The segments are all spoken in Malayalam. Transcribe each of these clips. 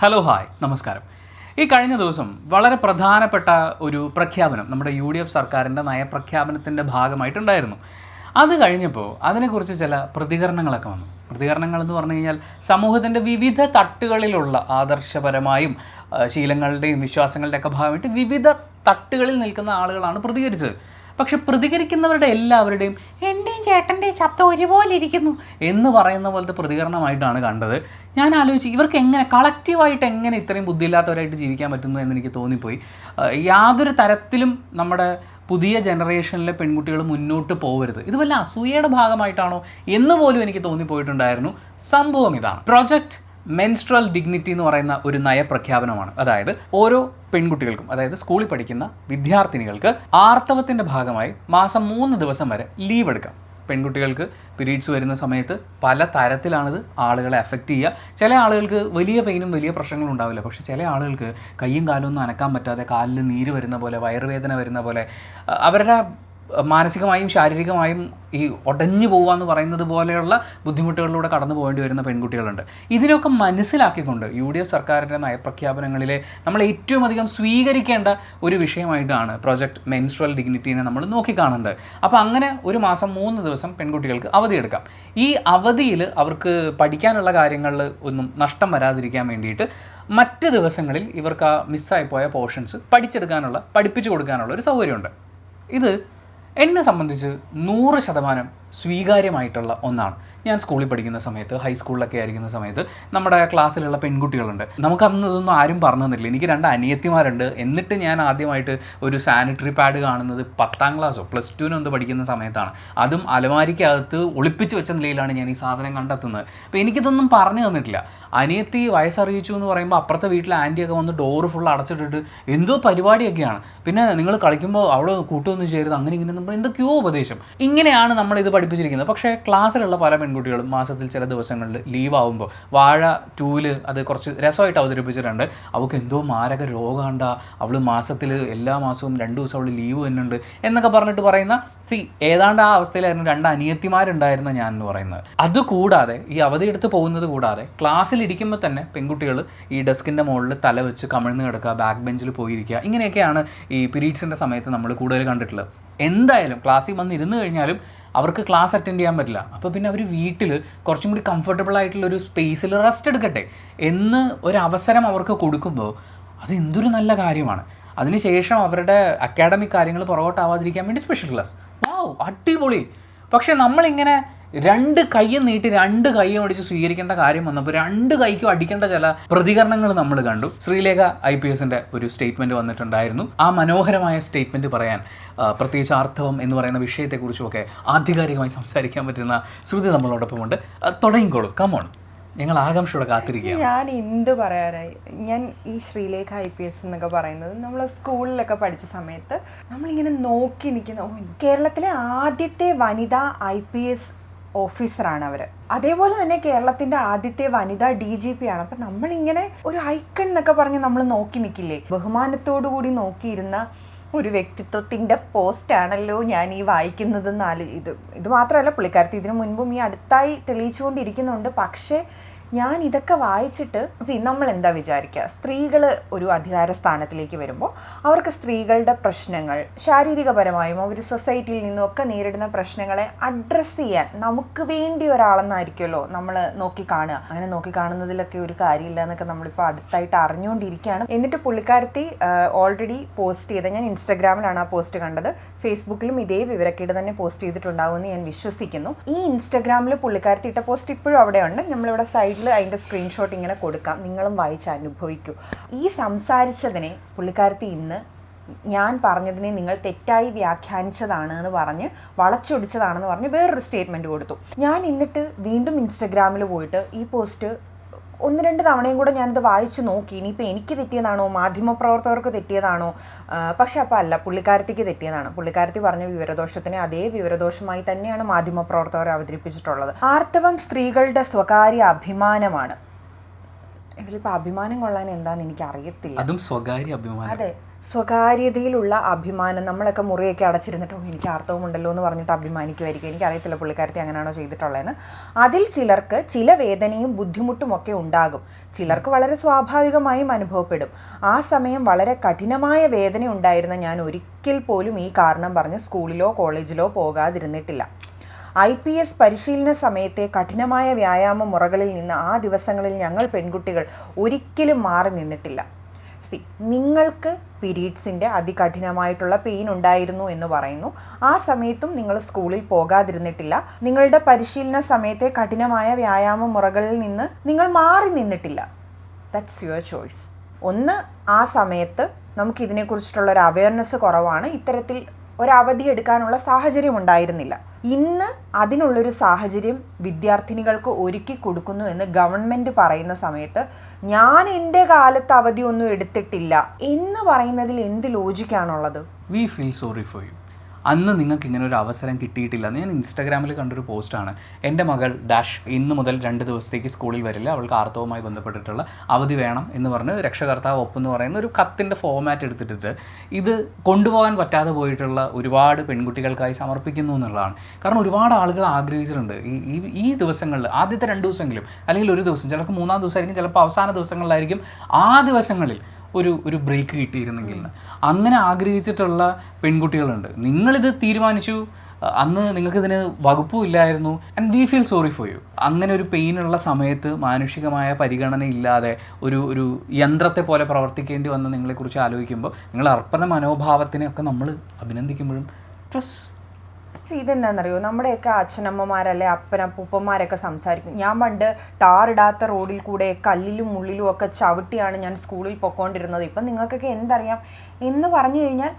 ഹലോ ഹായ് നമസ്കാരം. ഈ കഴിഞ്ഞ ദിവസം വളരെ പ്രധാനപ്പെട്ട ഒരു പ്രഖ്യാപനം നമ്മുടെ UDF സർക്കാരിൻ്റെ നയപ്രഖ്യാപനത്തിൻ്റെ ഭാഗമായിട്ടുണ്ടായിരുന്നു. അത് കഴിഞ്ഞപ്പോൾ അതിനെക്കുറിച്ച് ചില പ്രതികരണങ്ങളൊക്കെ വന്നു. പ്രതികരണങ്ങൾ എന്ന് പറഞ്ഞു കഴിഞ്ഞാൽ സമൂഹത്തിൻ്റെ വിവിധ തട്ടുകളിലുള്ള ആദർശപരമായും ശീലങ്ങളുടെയും വിശ്വാസങ്ങളുടെയൊക്കെ ഭാഗമായിട്ട് വിവിധ തട്ടുകളിൽ നിൽക്കുന്ന ആളുകളാണ് പ്രതികരിച്ചത്. പക്ഷെ പ്രതികരിക്കുന്നവരുടെ എല്ലാവരുടെയും എൻ്റെയും ചേട്ടൻ്റെയും ശബ്ദം ഒരുപോലെ ഇരിക്കുന്നു എന്ന് പറയുന്ന പോലത്തെ പ്രതികരണമായിട്ടാണ് കണ്ടത്. ഞാൻ ആലോചിച്ച് ഇവർക്ക് എങ്ങനെ കളക്റ്റീവായിട്ട് എങ്ങനെ ഇത്രയും ബുദ്ധിയില്ലാത്തവരായിട്ട് ജീവിക്കാൻ പറ്റുന്നു എന്നെനിക്ക് തോന്നിപ്പോയി. യാതൊരു തരത്തിലും നമ്മുടെ പുതിയ ജനറേഷനിലെ പെൺകുട്ടികൾ മുന്നോട്ട് പോകരുത്, ഇത് വല്ല അസൂയയുടെ ഭാഗമായിട്ടാണോ എന്ന് പോലും എനിക്ക് തോന്നിപ്പോയിട്ടുണ്ടായിരുന്നു. സംഭവം ഇതാണ്: പ്രോജക്റ്റ് മെൻസ്ട്രൽ ഡിഗ്നിറ്റി എന്ന് പറയുന്ന ഒരു നയപ്രഖ്യാപനമാണ്. അതായത് ഓരോ പെൺകുട്ടികൾക്കും, അതായത് സ്കൂളിൽ പഠിക്കുന്ന വിദ്യാർത്ഥിനികൾക്ക് ആർത്തവത്തിൻ്റെ ഭാഗമായി മാസം 3 ദിവസം വരെ ലീവ് എടുക്കാം. പെൺകുട്ടികൾക്ക് പീരീഡ്സ് വരുന്ന സമയത്ത് പല തരത്തിലാണിത് ആളുകളെ അഫക്റ്റ് ചെയ്യുക. ചില ആളുകൾക്ക് വലിയ പെയിനും വലിയ പ്രശ്നങ്ങളും ഉണ്ടാവില്ല. പക്ഷേ ചില ആളുകൾക്ക് കയ്യും കാലും ഒന്നും അനക്കാൻ പറ്റാതെ, കാലിൽ നീര് വരുന്ന പോലെ, വയറുവേദന വരുന്ന പോലെ, അവരുടെ മാനസികമായും ശാരീരികമായും ഈ ഉടഞ്ഞു പോവാന്ന് പറയുന്നത് പോലെയുള്ള ബുദ്ധിമുട്ടുകളിലൂടെ കടന്നു പോകേണ്ടി വരുന്ന പെൺകുട്ടികളുണ്ട്. ഇതിനൊക്കെ മനസ്സിലാക്കിക്കൊണ്ട് UDF സർക്കാരിൻ്റെ നയപ്രഖ്യാപനങ്ങളിലെ നമ്മൾ ഏറ്റവും അധികം സ്വീകരിക്കേണ്ട ഒരു വിഷയമായിട്ടാണ് പ്രോജക്റ്റ് മെൻസ്ട്രൽ ഡിഗ്നിറ്റീനെ നമ്മൾ നോക്കിക്കാണേണ്ടത്. അപ്പോൾ അങ്ങനെ ഒരു മാസം 3 ദിവസം പെൺകുട്ടികൾക്ക് അവധിയെടുക്കാം. ഈ അവധിയിൽ അവർക്ക് പഠിക്കാനുള്ള കാര്യങ്ങളിൽ ഒന്നും നഷ്ടം വരാതിരിക്കാൻ വേണ്ടിയിട്ട് മറ്റ് ദിവസങ്ങളിൽ ഇവർക്ക് ആ മിസ്സായിപ്പോയ പോർഷൻസ് പഠിപ്പിച്ചു കൊടുക്കാനുള്ള ഒരു സൗകര്യമുണ്ട്. ഇത് എന്നെ സംബന്ധിച്ച് 100% സ്വീകാര്യമായിട്ടുള്ള ഒന്നാണ്. ഞാൻ സ്കൂളിൽ പഠിക്കുന്ന സമയത്ത്, ഹൈസ്കൂളിലൊക്കെ ആയിരിക്കുന്ന സമയത്ത് നമ്മുടെ ക്ലാസ്സിലുള്ള പെൺകുട്ടികളുണ്ട്. നമുക്കന്ന് ഇതൊന്നും ആരും പറഞ്ഞു തന്നില്ല. എനിക്ക് 2 അനിയത്തിമാരുണ്ട്. എന്നിട്ട് ഞാൻ ആദ്യമായിട്ട് ഒരു സാനിറ്ററി പാഡ് കാണുന്നത് 10ാം ക്ലാസ്സോ +2 എന്തോ പഠിക്കുന്ന സമയത്താണ്. അതും അലമാരിക്കകത്ത് ഒളിപ്പിച്ച് വെച്ച നിലയിലാണ് ഞാൻ ഈ സാധനം കണ്ടെത്തുന്നത്. അപ്പോൾ എനിക്കിതൊന്നും പറഞ്ഞു തന്നിട്ടില്ല. അനിയത്തി വയസ്സറിയിച്ചു എന്ന് പറയുമ്പോൾ അപ്പുറത്തെ വീട്ടിലെ ആൻറ്റിയൊക്കെ വന്ന് ഡോറ് ഫുൾ അടച്ചിട്ടിട്ട് എന്തോ പരിപാടിയൊക്കെയാണ്. പിന്നെ നിങ്ങൾ കളിക്കുമ്പോൾ അവൾ കൂട്ടൊന്നും ചെയ്യരുത്, അങ്ങനെ ഇങ്ങനെ നമ്മൾ എന്തൊക്കെയോ ഉപദേശം. ഇങ്ങനെയാണ് നമ്മളിത് പഠിപ്പിച്ചിരിക്കുന്നത്. പക്ഷേ ക്ലാസ്സിലുള്ള പല പെൺകുട്ടികളും മാസത്തിൽ ചില ദിവസങ്ങളിൽ ലീവ് ആകുമ്പോൾ വാഴ 2-ൽ അത് കുറച്ച് രസമായിട്ട് അവതരിപ്പിച്ചിട്ടുണ്ട്. അവൾക്ക് എന്തോ മാരക രോഗമുണ്ട, അവൾ മാസത്തിൽ എല്ലാ മാസവും 2 ദിവസം അവൾ ലീവ് തന്നെയുണ്ട് എന്നൊക്കെ പറഞ്ഞിട്ട് പറയുന്ന ഏതാണ്ട് ആ അവസ്ഥയിലായിരുന്നു 2 അനിയത്തിമാരുണ്ടായിരുന്ന ഞാൻ എന്ന് പറയുന്നത്. അതുകൂടാതെ ഈ അവധി എടുത്ത് പോകുന്നത് കൂടാതെ ക്ലാസ്സിലിരിക്കുമ്പോൾ തന്നെ പെൺകുട്ടികൾ ഈ ഡെസ്കിൻ്റെ മുകളിൽ തല വെച്ച് കമിഴ്ന്ന് കിടക്കുക, ബാക്ക് ബെഞ്ചിൽ പോയിരിക്കുക, ഇങ്ങനെയൊക്കെയാണ് ഈ പീരീഡ്സിൻ്റെ സമയത്ത് നമ്മൾ കൂടുതൽ കണ്ടിട്ടുള്ളത്. എന്തായാലും ക്ലാസ്സിൽ വന്നിരുന്ന് കഴിഞ്ഞാലും അവർക്ക് ക്ലാസ് അറ്റൻഡ് ചെയ്യാൻ പറ്റില്ല. അപ്പോൾ പിന്നെ അവർ വീട്ടിൽ കുറച്ചും കൂടി കംഫർട്ടബിൾ ആയിട്ടുള്ളൊരു സ്പേസിൽ റെസ്റ്റ് എടുക്കട്ടെ എന്ന് ഒരവസരം അവർക്ക് കൊടുക്കുമ്പോൾ അത് എന്തൊരു നല്ല കാര്യമാണ്. അതിനുശേഷം അവരുടെ അക്കാഡമിക് കാര്യങ്ങൾ പുറകോട്ടാവാതിരിക്കാൻ വേണ്ടി സ്പെഷ്യൽ ക്ലാസ്, വാവ് അടിപൊളി. പക്ഷേ നമ്മളിങ്ങനെ 2 കൈയും നീട്ടി 2 കൈയും അടിച്ച് സ്വീകരിക്കേണ്ട കാര്യം വന്നപ്പോൾ 2 കൈക്കും അടിക്കേണ്ട ചില പ്രതികരണങ്ങൾ നമ്മൾ കണ്ടു. ശ്രീലേഖ IPSൻ്റെ ഒരു സ്റ്റേറ്റ്മെൻറ്റ് വന്നിട്ടുണ്ടായിരുന്നു. ആ മനോഹരമായ സ്റ്റേറ്റ്മെൻറ്റ് പറയാൻ, പ്രത്യേകിച്ച് ആർത്തവം എന്ന് പറയുന്ന വിഷയത്തെക്കുറിച്ചുമൊക്കെ ആധികാരികമായി സംസാരിക്കാൻ പറ്റുന്ന ശ്രുതി നമ്മളോടൊപ്പമുണ്ട്. തുടങ്ങിക്കോളൂ, കമോൺ, ഞങ്ങൾ ആകാംക്ഷയോടെ കാത്തിരിക്കുകയാണ്. ഞാൻ എന്ത് പറയാനായി. ഞാൻ ഈ ശ്രീലേഖ IPS എന്നൊക്കെ പറയുന്നത് നമ്മൾ സ്കൂളിലൊക്കെ പഠിച്ച സമയത്ത് നമ്മളിങ്ങനെ നോക്കി നിൽക്കുന്ന, കേരളത്തിലെ ആദ്യത്തെ വനിതാ IPS ഓഫീസറാണ് അവർ. അതേപോലെ തന്നെ കേരളത്തിൻ്റെ ആദ്യത്തെ വനിതാ DGP ആണ്. അപ്പം നമ്മളിങ്ങനെ ഒരു ഐക്കൺ എന്നൊക്കെ പറഞ്ഞ് നമ്മൾ നോക്കി നിൽക്കില്ലേ, ബഹുമാനത്തോടു കൂടി നോക്കിയിരുന്ന ഒരു വ്യക്തിത്വത്തിൻ്റെ പോസ്റ്റാണല്ലോ ഞാൻ ഈ വായിക്കുന്നതെന്നാല്. ഇത് മാത്രമല്ല, പുള്ളിക്കാരത്തി ഇതിനു മുൻപും ഈ അടുത്തായി തെളിയിച്ചുകൊണ്ടിരിക്കുന്നുണ്ട്. പക്ഷേ ഞാൻ ഇതൊക്കെ വായിച്ചിട്ട് നമ്മൾ എന്താ വിചാരിക്കുക, സ്ത്രീകൾ ഒരു അധികാര സ്ഥാനത്തിലേക്ക് വരുമ്പോൾ അവർക്ക് സ്ത്രീകളുടെ പ്രശ്നങ്ങൾ, ശാരീരികപരമായും അവർ സൊസൈറ്റിയിൽ നിന്നൊക്കെ നേരിടുന്ന പ്രശ്നങ്ങളെ അഡ്രസ്സ് ചെയ്യാൻ നമുക്ക് വേണ്ടി ഒരാളെന്നായിരിക്കുമല്ലോ നമ്മൾ നോക്കിക്കാണുക. അങ്ങനെ നോക്കിക്കാണുന്നതിലൊക്കെ ഒരു കാര്യമില്ല എന്നൊക്കെ നമ്മളിപ്പോൾ അടുത്തായിട്ട് അറിഞ്ഞുകൊണ്ടിരിക്കുകയാണ്. എന്നിട്ട് പുള്ളിക്കാരത്തി ഓൾറെഡി പോസ്റ്റ് ചെയ്ത, ഞാൻ ഇൻസ്റ്റഗ്രാമിലാണ് ആ പോസ്റ്റ് കണ്ടത്, ഫേസ്ബുക്കിലും ഇതേ വിവരക്കേട് തന്നെ പോസ്റ്റ് ചെയ്തിട്ടുണ്ടാവുമെന്ന് ഞാൻ വിശ്വസിക്കുന്നു. ഈ ഇൻസ്റ്റഗ്രാമിൽ പുള്ളിക്കാരത്തി ഇട്ട പോസ്റ്റ് ഇപ്പോഴും അവിടെയുണ്ട്. നമ്മളിവിടെ സൈഡിൽ അതിൻ്റെ സ്ക്രീൻഷോട്ട് ഇങ്ങനെ കൊടുക്കാം, നിങ്ങളും വായിച്ച് അനുഭവിക്കൂ. ഈ സംസാരിച്ചതിനെ പുള്ളിക്കാരത്തി ഇന്ന് ഞാൻ പറഞ്ഞതിനെ നിങ്ങൾ തെറ്റായി വ്യാഖ്യാനിച്ചതാണ് എന്ന് പറഞ്ഞ്, വളച്ചൊടിച്ചതാണെന്ന് പറഞ്ഞ് വേറൊരു സ്റ്റേറ്റ്മെൻറ്റ് കൊടുത്തു. ഞാൻ എന്നിട്ട് വീണ്ടും ഇൻസ്റ്റഗ്രാമിൽ പോയിട്ട് ഈ പോസ്റ്റ് 1-2 തവണയും കൂടെ ഞാനിത് വായിച്ചു നോക്കി. ഇനിയിപ്പോൾ എനിക്ക് തെറ്റിയതാണോ, മാധ്യമപ്രവർത്തകർക്ക് തെറ്റിയതാണോ? പക്ഷെ അപ്പോൾ അല്ല, പുള്ളിക്കാരത്തിക്ക് തെറ്റിയതാണ്. പുള്ളിക്കാരത്തി പറഞ്ഞ വിവരദോഷത്തിനെ അതേ വിവരദോഷമായി തന്നെയാണ് മാധ്യമപ്രവർത്തകർ അവതരിപ്പിച്ചിട്ടുള്ളത്. ആർത്തവം സ്ത്രീകളുടെ സ്വകാര്യ അഭിമാനമാണ് ഇതിലിപ്പോൾ അഭിമാനം കൊള്ളാൻ എന്താണെന്ന് എനിക്ക് അറിയത്തില്ല. അതും സ്വകാര്യ അഭിമാനം. അതെ, സ്വകാര്യതയിലുള്ള അഭിമാനം. നമ്മളൊക്കെ മുറിയൊക്കെ അടച്ചിരുന്നിട്ടോ എനിക്ക് ആർത്തവമുണ്ടല്ലോ എന്ന് പറഞ്ഞിട്ട് അഭിമാനിക്കുമായിരിക്കും. എനിക്കറിയത്തില്ല പുള്ളിക്കാരത്തി അങ്ങനെയാണോ ചെയ്തിട്ടുള്ളതെന്ന്. അതിൽ ചിലർക്ക് ചില വേദനയും ബുദ്ധിമുട്ടും ഒക്കെ ഉണ്ടാകും, ചിലർക്ക് വളരെ സ്വാഭാവികമായും അനുഭവപ്പെടും. ആ സമയം വളരെ കഠിനമായ വേദന ഉണ്ടായിരുന്ന ഞാൻ ഒരിക്കൽ പോലും ഈ കാരണം പറഞ്ഞ് സ്കൂളിലോ കോളേജിലോ പോകാതിരുന്നിട്ടില്ല. IPS പരിശീലന സമയത്തെ കഠിനമായ വ്യായാമ മുറകളിൽ നിന്ന് ആ ദിവസങ്ങളിൽ ഞങ്ങൾ പെൺകുട്ടികൾ ഒരിക്കലും മാറി നിന്നിട്ടില്ല. നിങ്ങൾക്ക് പീരീഡ്സിൻ്റെ അതികഠിനമായിട്ടുള്ള പെയിൻ ഉണ്ടായിരുന്നു എന്ന് പറയുന്നു. ആ സമയത്തും നിങ്ങൾ സ്കൂളിൽ പോകാതിരുന്നിട്ടില്ല. നിങ്ങളുടെ പരിശീലന സമയത്തെ കഠിനമായ വ്യായാമ മുറകളിൽ നിന്ന് നിങ്ങൾ മാറി നിന്നിട്ടില്ല. That's your choice. ഒന്ന്, ആ സമയത്ത് നമുക്കിതിനെക്കുറിച്ചിട്ടുള്ളൊരു അവയർനെസ് കുറവാണ്, ഇത്തരത്തിൽ ഒരവധി എടുക്കാനുള്ള സാഹചര്യം ഉണ്ടായിരുന്നില്ല. ഇന്ന് അതിനുള്ളൊരു സാഹചര്യം വിദ്യാർത്ഥിനികൾക്ക് ഒരുക്കി കൊടുക്കുന്നു എന്ന് ഗവൺമെൻറ് പറയുന്ന സമയത്ത് ഞാൻ എൻ്റെ കാലത്ത് അവധിയൊന്നും എടുത്തിട്ടില്ല എന്ന് പറയുന്നതിൽ എന്ത് ലോജിക്കാണുള്ളത്? We feel sorry for you. അന്ന് നിങ്ങൾക്ക് ഇങ്ങനെ ഒരു അവസരം കിട്ടിയിട്ടില്ല. ഞാൻ ഇൻസ്റ്റാഗ്രാമിൽ കണ്ടൊരു പോസ്റ്റാണ്, എൻ്റെ മകൾ ഡാഷ് ഇന്ന് മുതൽ 2 ദിവസത്തേക്ക് സ്കൂളിൽ വരില്ല, അവൾക്ക് ആർത്തവവുമായി ബന്ധപ്പെട്ടിട്ടുള്ള അവധി വേണം എന്ന് പറഞ്ഞ് രക്ഷകർത്താവ് ഒപ്പെന്ന് പറയുന്ന ഒരു കത്തിൻ്റെ ഫോമാറ്റ് എടുത്തിട്ട് ഇത് കൊണ്ടുപോകാൻ പറ്റാതെ പോയിട്ടുള്ള ഒരുപാട് പെൺകുട്ടികൾക്കായി സമർപ്പിക്കുന്നു എന്നുള്ളതാണ്. കാരണം ഒരുപാട് ആളുകൾ ആഗ്രഹിച്ചിട്ടുണ്ട് ഈ ദിവസങ്ങളിൽ ആദ്യത്തെ 2 ദിവസമെങ്കിലും, അല്ലെങ്കിൽ ഒരു ദിവസം, ചിലപ്പോൾ 3-ാം ദിവസമായിരിക്കും, ചിലപ്പോൾ അവസാന ദിവസങ്ങളിലായിരിക്കും, ആ ദിവസങ്ങളിൽ ഒരു ബ്രേക്ക് കിട്ടിയിരുന്നെങ്കിൽ അങ്ങനെ ആഗ്രഹിച്ചിട്ടുള്ള പെൺകുട്ടികളുണ്ട്. നിങ്ങളിത് തീരുമാനിച്ചു, അന്ന് നിങ്ങൾക്കിതിന് വകുപ്പും ഇല്ലായിരുന്നു. And we feel sorry for U. അങ്ങനെ ഒരു പെയിനുള്ള സമയത്ത് മാനുഷികമായ പരിഗണന ഇല്ലാതെ ഒരു യന്ത്രത്തെ പോലെ പ്രവർത്തിക്കേണ്ടി വന്ന നിങ്ങളെക്കുറിച്ച് ആലോചിക്കുമ്പോൾ നിങ്ങൾ അർപ്പണ മനോഭാവത്തിനെയൊക്കെ നമ്മൾ അഭിനന്ദിക്കുമ്പോഴും ഇതെന്താണെന്നറിയോ, നമ്മുടെയൊക്കെ അച്ഛനമ്മമാരല്ലേ അപ്പനപ്പൂപ്പന്മാരൊക്കെ സംസാരിക്കും. ഞാൻ പണ്ട് ടാറിടാത്ത റോഡിൽ കൂടെ കല്ലിലും മുള്ളിലും ഒക്കെ ചവിട്ടിയാണ് ഞാൻ സ്കൂളിൽ പൊയ്ക്കൊണ്ടിരുന്നത്, ഇപ്പം നിങ്ങൾക്കൊക്കെ എന്തറിയാം എന്ന് പറഞ്ഞു കഴിഞ്ഞാൽ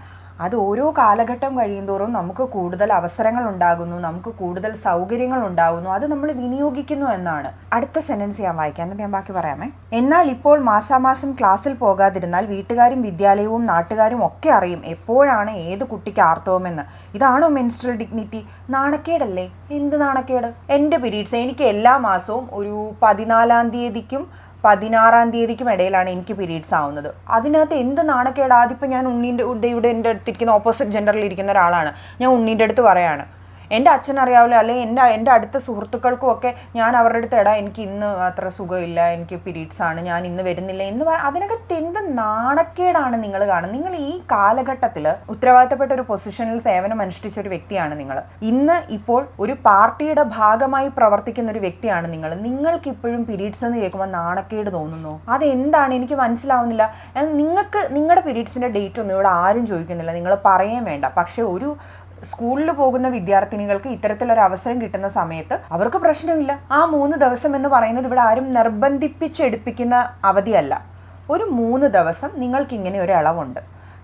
അത് ഓരോ കാലഘട്ടം കഴിയുന്തോറും നമുക്ക് കൂടുതൽ അവസരങ്ങൾ ഉണ്ടാകുന്നു, നമുക്ക് കൂടുതൽ സൗകര്യങ്ങൾ ഉണ്ടാകുന്നു, അത് നമ്മൾ വിനിയോഗിക്കുന്നു എന്നാണ്. അടുത്ത സെൻറ്റൻസ് ഞാൻ വായിക്കാം, എന്നിട്ട് ഞാൻ ബാക്കി പറയാമേ. എന്നാൽ ഇപ്പോൾ മാസാമാസം ക്ലാസ്സിൽ പോകാതിരുന്നാൽ വീട്ടുകാരും വിദ്യാലയവും നാട്ടുകാരും ഒക്കെ അറിയും എപ്പോഴാണ് ഏത് കുട്ടിക്ക് ആർത്തവമെന്ന്. ഇതാണോ മെൻസ്ട്രൽ ഡിഗ്നിറ്റി? നാണക്കേടല്ലേ? എന്ത് നാണക്കേട്? എൻ്റെ പീരീഡ്സ് എനിക്ക് എല്ലാ മാസവും ഒരു 14-ാം തീയതിക്കും 16-ാം തീയതിക്കും ഇടയിലാണ് എനിക്ക് പീരീഡ്സ് ആവുന്നത്. അതിനകത്ത് എന്ത് നാണക്കേട്? ആദ്യം ഞാൻ ഇവിടെ എൻ്റെ അടുത്തിരിക്കുന്ന ഓപ്പോസിറ്റ് ജെൻഡറിൽ ഇരിക്കുന്ന ഒരാളാണ്, ഞാൻ ഉണ്ണീൻ്റെ അടുത്ത് പറയാണ്, എൻ്റെ അച്ഛനറിയാവില്ല, അല്ലെങ്കിൽ എൻ്റെ അടുത്ത സുഹൃത്തുക്കൾക്കും ഒക്കെ ഞാൻ അവരുടെ അടുത്ത് എടാ എനിക്ക് ഇന്ന് അത്ര സുഖമില്ല, എനിക്ക് പീരീഡ്സ് ആണ്, ഞാൻ ഇന്ന് വരുന്നില്ല എന്ന് അതിനകത്ത് എന്ത് നാണക്കേടാണ് നിങ്ങൾ കാണുന്നത്? നിങ്ങൾ ഈ കാലഘട്ടത്തിൽ ഉത്തരവാദിത്തപ്പെട്ട ഒരു പൊസിഷനിൽ സേവനം അനുഷ്ഠിച്ച ഒരു വ്യക്തിയാണ് നിങ്ങൾ. ഇന്ന് ഇപ്പോൾ ഒരു പാർട്ടിയുടെ ഭാഗമായി പ്രവർത്തിക്കുന്ന ഒരു വ്യക്തിയാണ് നിങ്ങൾ. നിങ്ങൾക്ക് ഇപ്പോഴും പീരീഡ്സ് എന്ന് കേൾക്കുമ്പോൾ നാണക്കേട് തോന്നുന്നു. അതെന്താണ് എനിക്ക് മനസ്സിലാവുന്നില്ല. നിങ്ങൾക്ക് നിങ്ങളുടെ പീരീഡ്സിൻ്റെ ഡേറ്റ് ഒന്നും ഇവിടെ ആരും ചോദിക്കുന്നില്ല, നിങ്ങൾ പറയുകയും വേണ്ട. പക്ഷേ ഒരു സ്കൂളിൽ പോകുന്ന വിദ്യാർത്ഥിനികൾക്ക് ഇത്തരത്തിലൊരു അവസരം കിട്ടുന്ന സമയത്ത് അവർക്ക് പ്രശ്നമില്ല. ആ 3 ദിവസം എന്ന് പറയുന്നത് ഇവിടെ ആരും നിർബന്ധിപ്പിച്ചെടുപ്പിക്കുന്ന അവധിയല്ല. ഒരു 3 ദിവസം നിങ്ങൾക്കിങ്ങനെ ഒരു ഇളവുണ്ട്.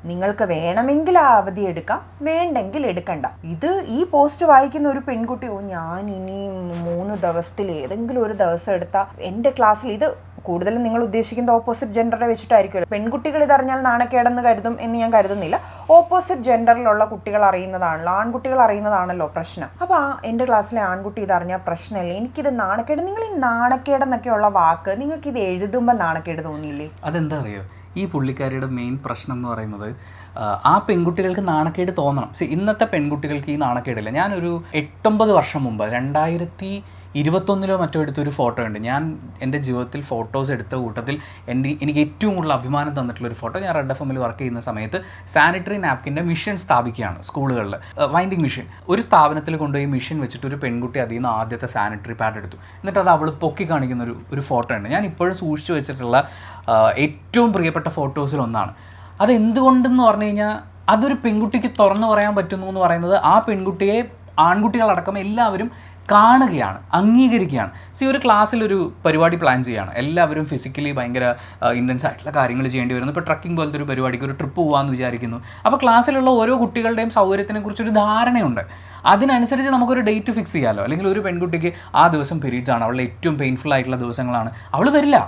നിങ്ങൾക്ക് വേണമെങ്കിൽ ആ അവധി എടുക്കാം, വേണ്ടെങ്കിൽ എടുക്കണ്ട. ഇത് ഈ പോസ്റ്റ് വായിക്കുന്ന ഒരു പെൺകുട്ടി ഞാൻ ഇനി 3 ദിവസത്തിൽ ഏതെങ്കിലും ഒരു ദിവസം എടുത്താൽ എൻ്റെ ക്ലാസ്സിൽ ഇത് കൂടുതലും നിങ്ങൾ ഉദ്ദേശിക്കുന്നത് ഓപ്പോസിറ്റ് ജെൻഡറെ വെച്ചിട്ടായിരിക്കുമല്ലോ. പെൺകുട്ടികൾ ഇതറിഞ്ഞാൽ നാണക്കേടെന്ന് കരുതും എന്ന് ഞാൻ കരുതുന്നില്ല. ഓപ്പോസിറ്റ് ജെൻഡറിലുള്ള കുട്ടികൾ അറിയുന്നതാണല്ലോ, ആൺകുട്ടികൾ അറിയുന്നതാണല്ലോ പ്രശ്നം. അപ്പോൾ എൻ്റെ ക്ലാസ്സിലെ ആൺകുട്ടി ഇതറിഞ്ഞാൽ പ്രശ്നമല്ലേ? എനിക്കിത് നാണക്കേട്. നിങ്ങൾ ഈ നാണക്കേടെന്നൊക്കെയുള്ള വാക്ക് നിങ്ങൾക്കിത് എഴുതുമ്പോൾ നാണക്കേട് തോന്നിയില്ലേ? അതെന്താ അറിയോ, ഈ പുള്ളിക്കാരിയുടെ മെയിൻ പ്രശ്നം എന്ന് പറയുന്നത് ആ പെൺകുട്ടികൾക്ക് നാണക്കേട് തോന്നണം. ഇന്നത്തെ പെൺകുട്ടികൾക്ക് ഈ നാണക്കേടില്ല. ഞാനൊരു 8-9 വർഷം മുമ്പ് 2021 മറ്റോ എടുത്തൊരു ഫോട്ടോ ഉണ്ട്. ഞാൻ എൻ്റെ ജീവിതത്തിൽ ഫോട്ടോസ് എടുത്ത കൂട്ടത്തിൽ എനിക്ക് ഏറ്റവും കൂടുതൽ അഭിമാനം തന്നിട്ടുള്ളൊരു ഫോട്ടോ, ഞാൻ റെഡ് FM വർക്ക് ചെയ്യുന്ന സമയത്ത് സാനിറ്ററി നാപ്കിൻ്റെ മിഷൻ സ്ഥാപിക്കുകയാണ് സ്കൂളുകളിൽ. വൈൻഡിങ് മിഷൻ ഒരു സ്ഥാപനത്തിൽ കൊണ്ടുപോയി മിഷൻ വെച്ചിട്ട് ഒരു പെൺകുട്ടി അതിൽ നിന്ന് ആദ്യത്തെ സാനിറ്ററി പാഡ് എടുത്തു. എന്നിട്ട് അത് അവൾ പൊക്കി കാണിക്കുന്ന ഒരു ഫോട്ടോ ഉണ്ട്. ഞാൻ ഇപ്പോഴും സൂക്ഷിച്ചു വെച്ചിട്ടുള്ള ഏറ്റവും പ്രിയപ്പെട്ട ഫോട്ടോസിലൊന്നാണ്. അതെന്തുകൊണ്ടെന്ന് പറഞ്ഞു കഴിഞ്ഞാൽ അതൊരു പെൺകുട്ടിക്ക് തുറന്നു പറയാൻ പറ്റുന്നു എന്ന് പറയുന്നത് ആ പെൺകുട്ടിയെ ആൺകുട്ടികളടക്കം എല്ലാവരും കാണുകയാണ്, അംഗീകരിക്കുകയാണ്. ഒരു ക്ലാസ്സിലൊരു പരിപാടി പ്ലാൻ ചെയ്യുകയാണ്, എല്ലാവരും ഫിസിക്കലി ഭയങ്കര ഇൻറ്റൻസ് ആയിട്ടുള്ള കാര്യങ്ങൾ ചെയ്യേണ്ടി വരുന്നു. ഇപ്പോൾ ട്രക്കിംഗ് പോലത്തെ ഒരു പരിപാടിക്ക് ഒരു ട്രിപ്പ് പോകാമെന്ന് വിചാരിക്കുന്നു. അപ്പോൾ ക്ലാസ്സിലുള്ള ഓരോ കുട്ടികളുടെയും സൗകര്യത്തിനെ കുറിച്ചൊരു ധാരണയുണ്ട്. അതിനനുസരിച്ച് നമുക്കൊരു ഡേറ്റ് ഫിക്സ് ചെയ്യാമല്ലോ. അല്ലെങ്കിൽ ഒരു പെൺകുട്ടിക്ക് ആ ദിവസം പീരീഡ്സ് ആണ്, അവളുടെ ഏറ്റവും പെയിൻഫുൾ ആയിട്ടുള്ള ദിവസങ്ങളാണ്, അവൾ വരില്ല.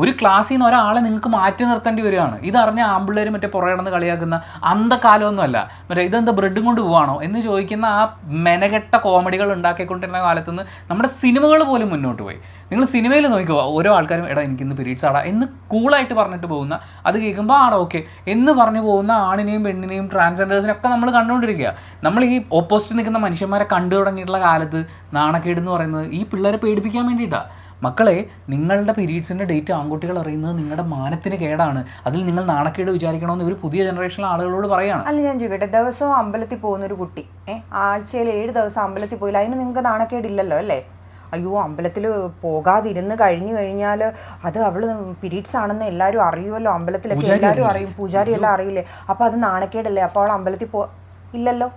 ഒരു ക്ലാസ്സിൽ നിന്ന് ഒരാളെ നിങ്ങൾക്ക് മാറ്റി നിർത്തേണ്ടി വരികയാണ്. ഇതറിഞ്ഞ ആമ്പിള്ളേർ മറ്റേ പുറകെ നടന്ന് കളിയാക്കുന്ന അന്തകാലമൊന്നുമല്ല, മറ്റേ ഇതെന്താ ബ്രെഡും കൊണ്ട് പോവാണോ എന്ന് ചോദിക്കുന്ന ആ മെനകെട്ട കോമഡികൾ ഉണ്ടാക്കിക്കൊണ്ടിരുന്ന കാലത്തുനിന്ന് നമ്മുടെ സിനിമകൾ പോലും മുന്നോട്ട് പോയി. നിങ്ങൾ സിനിമയിൽ നോക്കിക്കോ, ഓരോ ആൾക്കാരും എടാ എനിക്കിന്ന് പീരീഡ്സ് ആടാ എന്ന് കൂളായിട്ട് പറഞ്ഞിട്ട് പോകുന്ന, അത് കേൾക്കുമ്പോൾ ആടാ ഓക്കെ എന്ന് പറഞ്ഞു പോകുന്ന ആണിനെയും പെണ്ണിനെയും ട്രാൻസ്ജെൻഡേഴ്സിനൊക്കെ നമ്മൾ കണ്ടുകൊണ്ടിരിക്കുക. നമ്മൾ ഈ ഓപ്പോസിറ്റ് നിൽക്കുന്ന മനുഷ്യന്മാരെ കണ്ടു തുടങ്ങിയിട്ടുള്ള കാലത്ത് നാണക്കേട് എന്ന് പറയുന്നത് ഈ പിള്ളേരെ പേടിപ്പിക്കാൻ വേണ്ടിയിട്ടാണ്. മക്കളെ, നിങ്ങളുടെ പീരീഡ്സിൻ്റെ ഡേറ്റ് ആൺകുട്ടികൾ അറിയുന്നത് നിങ്ങളുടെ മാനത്തിന് കേടാണ്, അതിൽ നിങ്ങൾ നാണക്കേട് വിചാരിക്കണമെന്ന് ഇവർ പുതിയ ജനറേഷനിലെ ആളുകളോട് പറയുകയാണ്. അല്ല, ഞാൻ ചോദിക്കട്ടെ, ദിവസവും അമ്പലത്തിൽ പോകുന്നൊരു കുട്ടി ആഴ്ചയിൽ 7 ദിവസം അമ്പലത്തിൽ പോയില്ല, അതിന് നിങ്ങൾക്ക് നാണക്കേടില്ലല്ലോ അല്ലേ? അയ്യോ, അമ്പലത്തിൽ പോകാതിരുന്ന് കഴിഞ്ഞാൽ അത് അവള് പീരീഡ്സ് ആണെന്ന് എല്ലാവരും അറിയുമല്ലോ, അമ്പലത്തിലൊക്കെ എല്ലാവരും അറിയും, പൂജാരി എല്ലാം അറിയില്ലേ, അപ്പോൾ അത് നാണക്കേടല്ലേ, അപ്പോൾ അവൾ അമ്പലത്തിൽ ഇല്ലല്ലോ.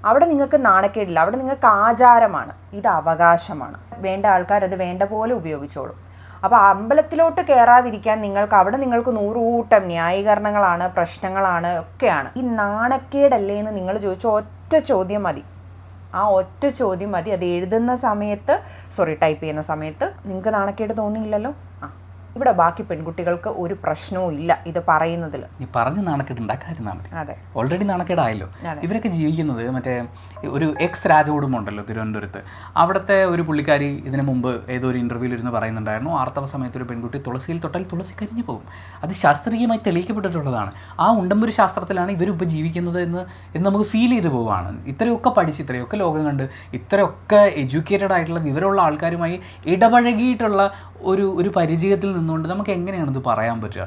അവിടെ നിങ്ങൾക്ക് നാണക്കേടില്ല, അവിടെ നിങ്ങൾക്ക് ആചാരമാണ്, ഇത് അവകാശമാണ്. വേണ്ട ആൾക്കാർ അത് വേണ്ട പോലെ ഉപയോഗിച്ചോളും. അപ്പോൾ അമ്പലത്തിലോട്ട് കയറാതിരിക്കാൻ അവിടെ നിങ്ങൾക്ക് 100 കൂട്ടം ന്യായീകരണങ്ങളാണ്, പ്രശ്നങ്ങളാണ്, ഒക്കെയാണ്. ഈ നാണക്കേടല്ലേ എന്ന് നിങ്ങൾ ചോദിച്ച ഒറ്റ ചോദ്യം മതി. ആ ഒറ്റ ചോദ്യം മതി. അത് എഴുതുന്ന സമയത്ത്, ടൈപ്പ് ചെയ്യുന്ന സമയത്ത് നിങ്ങൾക്ക് നാണക്കേട് തോന്നിയില്ലല്ലോ. ഇവിടെ ബാക്കി പെൺകുട്ടികൾക്ക് ഒരു പ്രശ്നവും ഇല്ല ഇത് പറയുന്നതിൽ. ഈ പറഞ്ഞ് നാണക്കേട് ഉണ്ടാക്കാതിരുന്നാൽ മതി. അതെ, ഓൾറെഡി നാണക്കേടായല്ലോ. ഇവരൊക്കെ ജീവിക്കുന്നത് മറ്റേ ഒരു എക്സ് രാജകുടുംബം ഉണ്ടല്ലോ തിരുവനന്തപുരത്ത്. അവിടുത്തെ ഒരു പുള്ളിക്കാരി ഇതിനു മുമ്പ് ഏതോ ഒരു ഇൻ്റർവ്യൂവിൽ ഇരുന്ന് പറയുന്നുണ്ടായിരുന്നു, ആർത്തവ സമയത്ത് ഒരു പെൺകുട്ടി തുളസിയിൽ തൊട്ടാൽ തുളസി കരിഞ്ഞു പോകും. അത് ശാസ്ത്രീയമായി തെളിയിക്കപ്പെട്ടിട്ടുള്ളതാണ്. ആ ഉണ്ടമ്പൊരു ശാസ്ത്രത്തിലാണ് ഇവരിപ്പോൾ ജീവിക്കുന്നത് എന്ന് നമുക്ക് ഫീൽ ചെയ്ത് പോവുകയാണ്. ഇത്രയൊക്കെ പഠിച്ച്, ഇത്രയൊക്കെ ലോകം കണ്ട്, ഇത്രയൊക്കെ എഡ്യൂക്കേറ്റഡ് ആയിട്ടുള്ള വിവരമുള്ള ആൾക്കാരുമായി ഇടപഴകിയിട്ടുള്ള ഒരു പരിചയത്തിൽ നിന്നുകൊണ്ട് നമുക്ക് എങ്ങനെയാണിത് പറയാൻ പറ്റുക?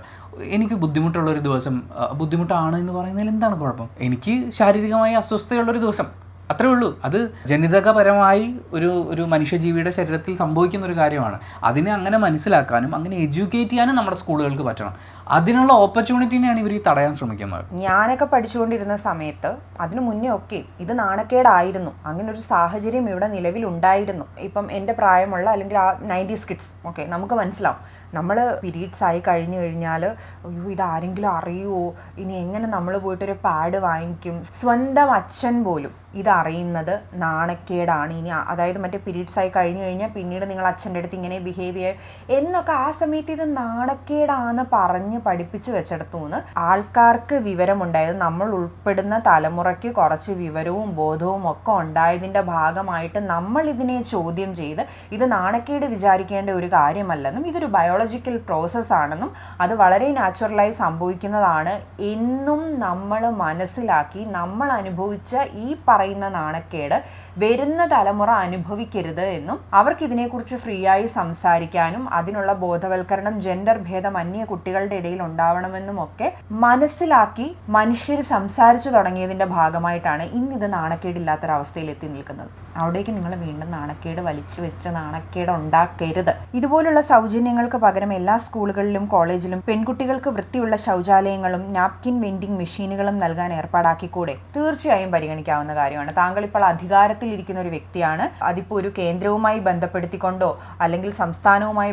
എനിക്ക് ബുദ്ധിമുട്ടുള്ളൊരു ദിവസം, ബുദ്ധിമുട്ടാണ് എന്ന് പറയുന്നതിൽ എന്താണ് കുഴപ്പം? എനിക്ക് ശാരീരികമായി അസ്വസ്ഥതയുള്ളൊരു ദിവസം, അത്രേ ഉള്ളൂ. അത് ജനിതകപരമായി ഒരു മനുഷ്യജീവിയുടെ ശരീരത്തിൽ സംഭവിക്കുന്ന ഒരു കാര്യമാണ്. അതിനെ അങ്ങനെ മനസ്സിലാക്കാനും അങ്ങനെ എഡ്യൂക്കേറ്റ് ചെയ്യാനും നമ്മുടെ സ്കൂളുകൾക്ക് പറ്റണം. അതിനുള്ള ഓപ്പർച്യൂണിറ്റിനെയാണ് ഇവർ ഈ തടയാൻ ശ്രമിക്കുന്നത്. ഞാനൊക്കെ പഠിച്ചുകൊണ്ടിരുന്ന സമയത്ത്, അതിനു മുന്നേ ഒക്കെ ഇത് നാണക്കേടായിരുന്നു. അങ്ങനെ ഒരു സാഹചര്യം ഇവിടെ നിലവിലുണ്ടായിരുന്നു. ഇപ്പം എൻ്റെ പ്രായമുള്ള അല്ലെങ്കിൽ ആ 90s കിഡ്സ് ഒക്കെ നമുക്ക് മനസ്സിലാവും. നമ്മൾ പീരീഡ്സ് ആയി കഴിഞ്ഞാൽ അയ്യോ ഇതാരെങ്കിലും അറിയുമോ, ഇനി എങ്ങനെ നമ്മൾ പോയിട്ടൊരു പാഡ് വാങ്ങിക്കും. സ്വന്തം അച്ഛൻ പോലും ഇതറിയുന്നത് നാണക്കേടാണ്. ഇനി അതായത് മറ്റേ പീരീഡ്സ് ആയി കഴിഞ്ഞാൽ പിന്നീട് നിങ്ങൾ അച്ഛൻ്റെ അടുത്ത് ഇങ്ങനെ ബിഹേവ് ചെയ്യുക എന്നൊക്കെ ആ സമയത്ത് ഇത് നാണക്കേടാന്ന് പറഞ്ഞ് പഠിപ്പിച്ച് വെച്ചെടുത്തുനിന്ന് ആൾക്കാർക്ക് വിവരമുണ്ടായത്, നമ്മൾ ഉൾപ്പെടുന്ന തലമുറയ്ക്ക് കുറച്ച് വിവരവും ബോധവും ഒക്കെ ഉണ്ടായതിൻ്റെ ഭാഗമായിട്ട് നമ്മൾ ഇതിനെ ചോദ്യം ചെയ്ത് ഇത് നാണക്കേട് വിചാരിക്കേണ്ട ഒരു കാര്യമല്ലെന്നും ഇതൊരു ബയോളജിക്കൽ പ്രോസസ്സാണെന്നും അത് വളരെ നാച്ചുറലായി സംഭവിക്കുന്നതാണ് എന്നും നമ്മൾ മനസ്സിലാക്കി നമ്മൾ അനുഭവിച്ച ഈ പറയുന്ന നാണക്കേട് വരുന്ന തലമുറ അനുഭവിക്കരുത് എന്നും അവർക്കിതിനെക്കുറിച്ച് ഫ്രീ ആയി സംസാരിക്കാനും അതിനുള്ള ബോധവൽക്കരണം ജെൻഡർ ഭേദമന്യേ കുട്ടികളുടെ ഇടയിൽ ഉണ്ടാവണമെന്നും ഒക്കെ മനസ്സിലാക്കി മനുഷ്യർ സംസാരിച്ചു തുടങ്ങിയതിൻ്റെ ഭാഗമായിട്ടാണ് ഇന്നിത് നാണക്കേടില്ലാത്തൊരവസ്ഥയിൽ എത്തി നിൽക്കുന്നത്. അവിടേക്ക് നിങ്ങൾ വീണ്ടും നാണക്കേട് വലിച്ചു വെച്ച നാണക്കേട് ഉണ്ടാക്കരുത്. ഇതുപോലുള്ള സൗജന്യങ്ങൾക്ക് പകരം എല്ലാ സ്കൂളുകളിലും കോളേജിലും പെൺകുട്ടികൾക്ക് വൃത്തിയുള്ള ശൗചാലയങ്ങളും നാപ്കിൻ വെൻഡിങ് മെഷീനുകളും നൽകാൻ ഏർപ്പാടാക്കിക്കൂടെ? തീർച്ചയായും പരിഗണിക്കാവുന്ന കാര്യമാണ്. താങ്കൾ ഇപ്പോൾ അധികാരത്തിലിരിക്കുന്ന ഒരു വ്യക്തിയാണ്. അതിപ്പോൾ ഒരു കേന്ദ്രവുമായി ബന്ധപ്പെടുത്തിക്കൊണ്ടോ അല്ലെങ്കിൽ സംസ്ഥാനവുമായി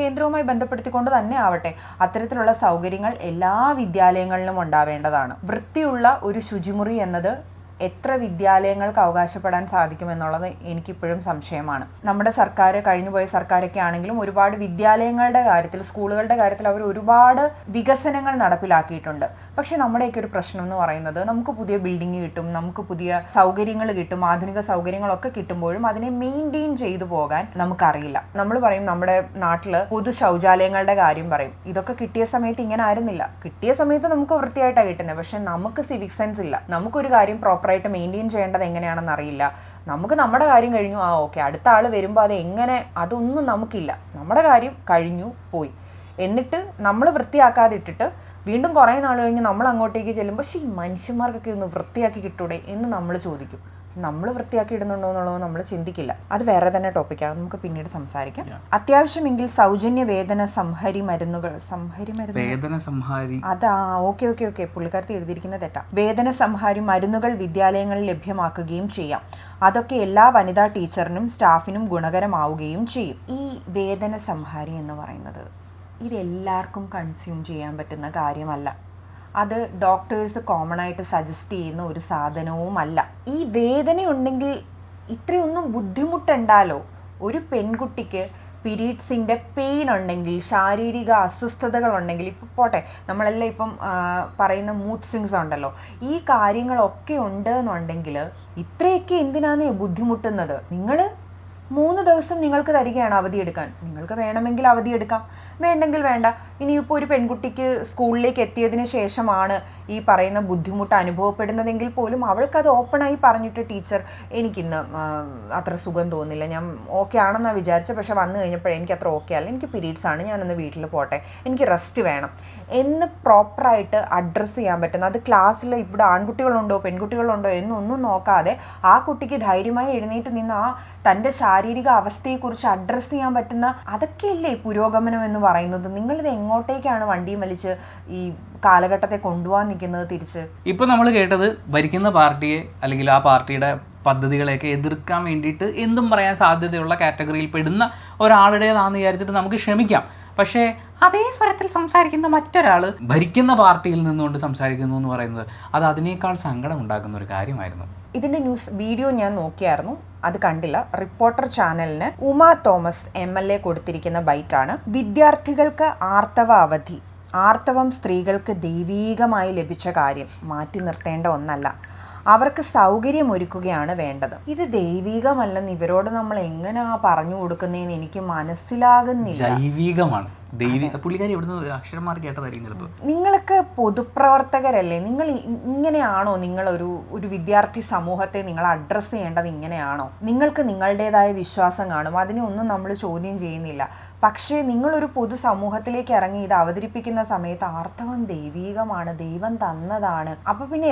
കേന്ദ്രവുമായി ബന്ധപ്പെടുത്തിക്കൊണ്ടോ തന്നെ ആവട്ടെ, അത്തരത്തിലുള്ള സൗകര്യങ്ങൾ എല്ലാ വിദ്യാലയങ്ങളിലും ഉണ്ടാവേണ്ടതാണ്. വൃത്തിയുള്ള ഒരു ശുചിമുറി എന്നത് എത്ര വിദ്യാലയങ്ങൾക്ക് അവകാശപ്പെടാൻ സാധിക്കുമെന്നുള്ളത് എനിക്കിപ്പോഴും സംശയമാണ്. നമ്മുടെ സർക്കാർ, കഴിഞ്ഞുപോയ സർക്കാരൊക്കെ ആണെങ്കിലും ഒരുപാട് വിദ്യാലയങ്ങളുടെ കാര്യത്തിൽ, സ്കൂളുകളുടെ കാര്യത്തിൽ അവർ ഒരുപാട് വികസനങ്ങൾ നടപ്പിലാക്കിയിട്ടുണ്ട്. പക്ഷെ നമ്മുടെയൊക്കെ ഒരു പ്രശ്നം എന്ന് പറയുന്നത്, നമുക്ക് പുതിയ ബിൽഡിംഗ് കിട്ടും, നമുക്ക് പുതിയ സൗകര്യങ്ങൾ കിട്ടും, ആധുനിക സൗകര്യങ്ങളൊക്കെ കിട്ടുമ്പോഴും അതിനെ മെയിൻറ്റെയിൻ ചെയ്തു പോകാൻ നമുക്കറിയില്ല. നമ്മൾ പറയും നമ്മുടെ നാട്ടിൽ പൊതു ശൗചാലയങ്ങളുടെ കാര്യം പറയും. ഇതൊക്കെ കിട്ടിയ സമയത്ത് ഇങ്ങനെ ആയിരുന്നില്ല. കിട്ടിയ സമയത്ത് നമുക്ക് വൃത്തിയായിട്ടാണ് കിട്ടുന്നത്. പക്ഷെ നമുക്ക് സിവിക് സെൻസ് ഇല്ല. നമുക്കൊരു കാര്യം പ്രോപ്പറായിട്ട് മെയിൻറ്റെയിൻ ചെയ്യേണ്ടത് എങ്ങനെയാണെന്ന് അറിയില്ല. നമുക്ക് നമ്മുടെ കാര്യം കഴിഞ്ഞു, ഓക്കെ, അടുത്ത ആൾ വരുമ്പോൾ അതൊന്നും നമുക്കില്ല. നമ്മുടെ കാര്യം കഴിഞ്ഞു പോയി. എന്നിട്ട് നമ്മൾ വൃത്തിയാക്കാതെ ഇട്ടിട്ട് വീണ്ടും കുറേ നാൾ കഴിഞ്ഞ് നമ്മൾ അങ്ങോട്ടേക്ക് ചെല്ലുമ്പോൾ ഈ മനുഷ്യന്മാർക്കൊക്കെ ഒന്ന് വൃത്തിയാക്കി കിട്ടൂടെ എന്ന് നമ്മൾ ചോദിക്കും. നമ്മൾ വൃത്തിയാക്കി ഇടുന്നുണ്ടോ എന്നുള്ളത് നമ്മൾ ചിന്തിക്കില്ല. അത് വേറെ തന്നെ ടോപ്പിക്കാണ്, നമുക്ക് പിന്നീട് സംസാരിക്കാം. അത്യാവശ്യമെങ്കിൽ സൗജന്യ വേദന സംഹാരി മരുന്നുകൾ, അതാ ഓക്കെ പുള്ളിക്കാരത്തി എഴുതിയിരിക്കുന്ന തെറ്റാ. വേദന സംഹാരി മരുന്നുകൾ വിദ്യാലയങ്ങളിൽ ലഭ്യമാക്കുകയും ചെയ്യാം. അതൊക്കെ എല്ലാ വനിതാ ടീച്ചറിനും സ്റ്റാഫിനും ഗുണകരമാവുകയും ചെയ്യും. ഈ വേദന സംഹാരി എന്ന് പറയുന്നത് ഇതെല്ലാവർക്കും കൺസ്യൂം ചെയ്യാൻ പറ്റുന്ന കാര്യമല്ല. അത് ഡോക്ടേഴ്സ് കോമൺ ആയിട്ട് സജസ്റ്റ് ചെയ്യുന്ന ഒരു സാധനവുമല്ല. ഈ വേദനയുണ്ടെങ്കിൽ ഇത്രയൊന്നും ബുദ്ധിമുട്ടുണ്ടാലോ? ഒരു പെൺകുട്ടിക്ക് പീരീഡ്സിൻ്റെ പെയിൻ ഉണ്ടെങ്കിൽ, ശാരീരിക അസ്വസ്ഥതകളുണ്ടെങ്കിൽ, ഇപ്പോൾ പോട്ടെ നമ്മളെല്ലാം ഇപ്പം പറയുന്ന മൂഡ് സ്വിങ്സ് ഉണ്ടല്ലോ, ഈ കാര്യങ്ങളൊക്കെ ഉണ്ട് എന്നുണ്ടെങ്കിൽ ഇത്രയൊക്കെ എന്തിനാണ് ബുദ്ധിമുട്ടുന്നത്? നിങ്ങൾ 3 ദിവസം നിങ്ങൾക്ക് തരികയാണ് അവധിയെടുക്കാൻ. നിങ്ങൾക്ക് വേണമെങ്കിൽ അവധിയെടുക്കാം, വേണ്ടെങ്കിൽ വേണ്ട. ഇനിയിപ്പോൾ ഒരു പെൺകുട്ടിക്ക് സ്കൂളിലേക്ക് എത്തിയതിന് ശേഷമാണ് ഈ പറയുന്ന ബുദ്ധിമുട്ട് അനുഭവപ്പെടുന്നതെങ്കിൽ പോലും അവൾക്കത് ഓപ്പണായി പറഞ്ഞിട്ട്, ടീച്ചർ എനിക്കിന്ന് അത്ര സുഖം തോന്നില്ല, ഞാൻ ഓക്കെ ആണെന്നാണ് വിചാരിച്ചത്, പക്ഷെ വന്നു കഴിഞ്ഞപ്പോൾ എനിക്ക് അത്ര ഓക്കെ അല്ല, എനിക്ക് പീരീഡ്സ് ആണ്, ഞാനൊന്ന് വീട്ടിൽ പോട്ടെ, എനിക്ക് റെസ്റ്റ് വേണം എന്ന് പ്രോപ്പറായിട്ട് അഡ്രസ്സ് ചെയ്യാൻ പറ്റുന്ന, അത് ക്ലാസ്സിൽ ഇവിടെ ആൺകുട്ടികളുണ്ടോ പെൺകുട്ടികളുണ്ടോ എന്നൊന്നും നോക്കാതെ ആ കുട്ടിക്ക് ധൈര്യമായി എഴുന്നേറ്റ് നിന്ന് ആ തൻ്റെ ശാരീരിക അവസ്ഥയെക്കുറിച്ച് അഡ്രസ്സ് ചെയ്യാൻ പറ്റുന്ന, അതൊക്കെയല്ലേ പുരോഗമനം എന്ന് പറയുന്നത്. നിങ്ങളിത് എങ്ങോട്ടേക്കാണ് വണ്ടിയും വലിച്ച് ഈ കാലഘട്ടത്തെ കൊണ്ടുപോകാൻ നിൽക്കുന്നത് തിരിച്ച്? ഇപ്പോൾ നമ്മൾ കേട്ടത് ഭരിക്കുന്ന പാർട്ടിയെ അല്ലെങ്കിൽ ആ പാർട്ടിയുടെ പദ്ധതികളെയൊക്കെ എതിർക്കാൻ വേണ്ടിയിട്ട് എന്തും പറയാൻ സാധ്യതയുള്ള കാറ്റഗറിയിൽ പെടുന്ന ഒരാളുടേതാണെന്ന് വിചാരിച്ചിട്ട് നമുക്ക് ക്ഷമിക്കാം. പക്ഷേ അതേ സ്വരത്തിൽ സംസാരിക്കുന്ന മറ്റൊരാൾ ഭരിക്കുന്ന പാർട്ടിയിൽ നിന്നുകൊണ്ട് സംസാരിക്കുന്നു എന്ന് പറയുന്നത് അത് അതിനേക്കാൾ സങ്കടം ഉണ്ടാക്കുന്ന ഒരു കാര്യമായിരുന്നു. ഇതിൻ്റെ ന്യൂസ് വീഡിയോ ഞാൻ നോക്കിയായിരുന്നു, അത് കണ്ടില്ല. റിപ്പോർട്ടർ ചാനലിന് ഉമ തോമസ് MLA കൊടുത്തിരിക്കുന്ന ബൈറ്റാണ്. വിദ്യാർത്ഥികൾക്ക് ആർത്തവ അവധി. ആർത്തവം സ്ത്രീകൾക്ക് ദൈവീകമായി ലഭിച്ച കാര്യം, മാറ്റി നിർത്തേണ്ട ഒന്നല്ല. അവർക്ക് സൗകര്യമൊരുക്കുകയാണ് വേണ്ടത്. ഇത് ദൈവീകമല്ലെന്ന് ഇവരോട് നമ്മൾ എങ്ങനെയാ പറഞ്ഞു കൊടുക്കുന്നതെന്ന് എനിക്ക് മനസ്സിലാകുന്നില്ല. ജൈവികമാണ്. പുള്ളിക്കാരി എവിടുന്ന് അക്ഷരമാർ കേട്ടതായിരിക്കും ചിലപ്പോൾ. നിങ്ങളൊക്കെ പൊതുപ്രവർത്തകരല്ലേ, നിങ്ങൾ ഇങ്ങനെയാണോ ഒരു വിദ്യാർത്ഥി സമൂഹത്തെ നിങ്ങൾ അഡ്രസ്സ് ചെയ്യേണ്ടത്? ഇങ്ങനെയാണോ? നിങ്ങൾക്ക് നിങ്ങളുടേതായ വിശ്വാസം കാണും, അതിനെ ഒന്നും നമ്മൾ ചോദ്യം ചെയ്യുന്നില്ല. പക്ഷേ നിങ്ങളൊരു പൊതുസമൂഹത്തിലേക്ക് ഇറങ്ങി ഇത് അവതരിപ്പിക്കുന്ന സമയത്ത് ആർത്തവം ദൈവീകമാണ്, ദൈവം തന്നതാണ്, അപ്പോൾ പിന്നെ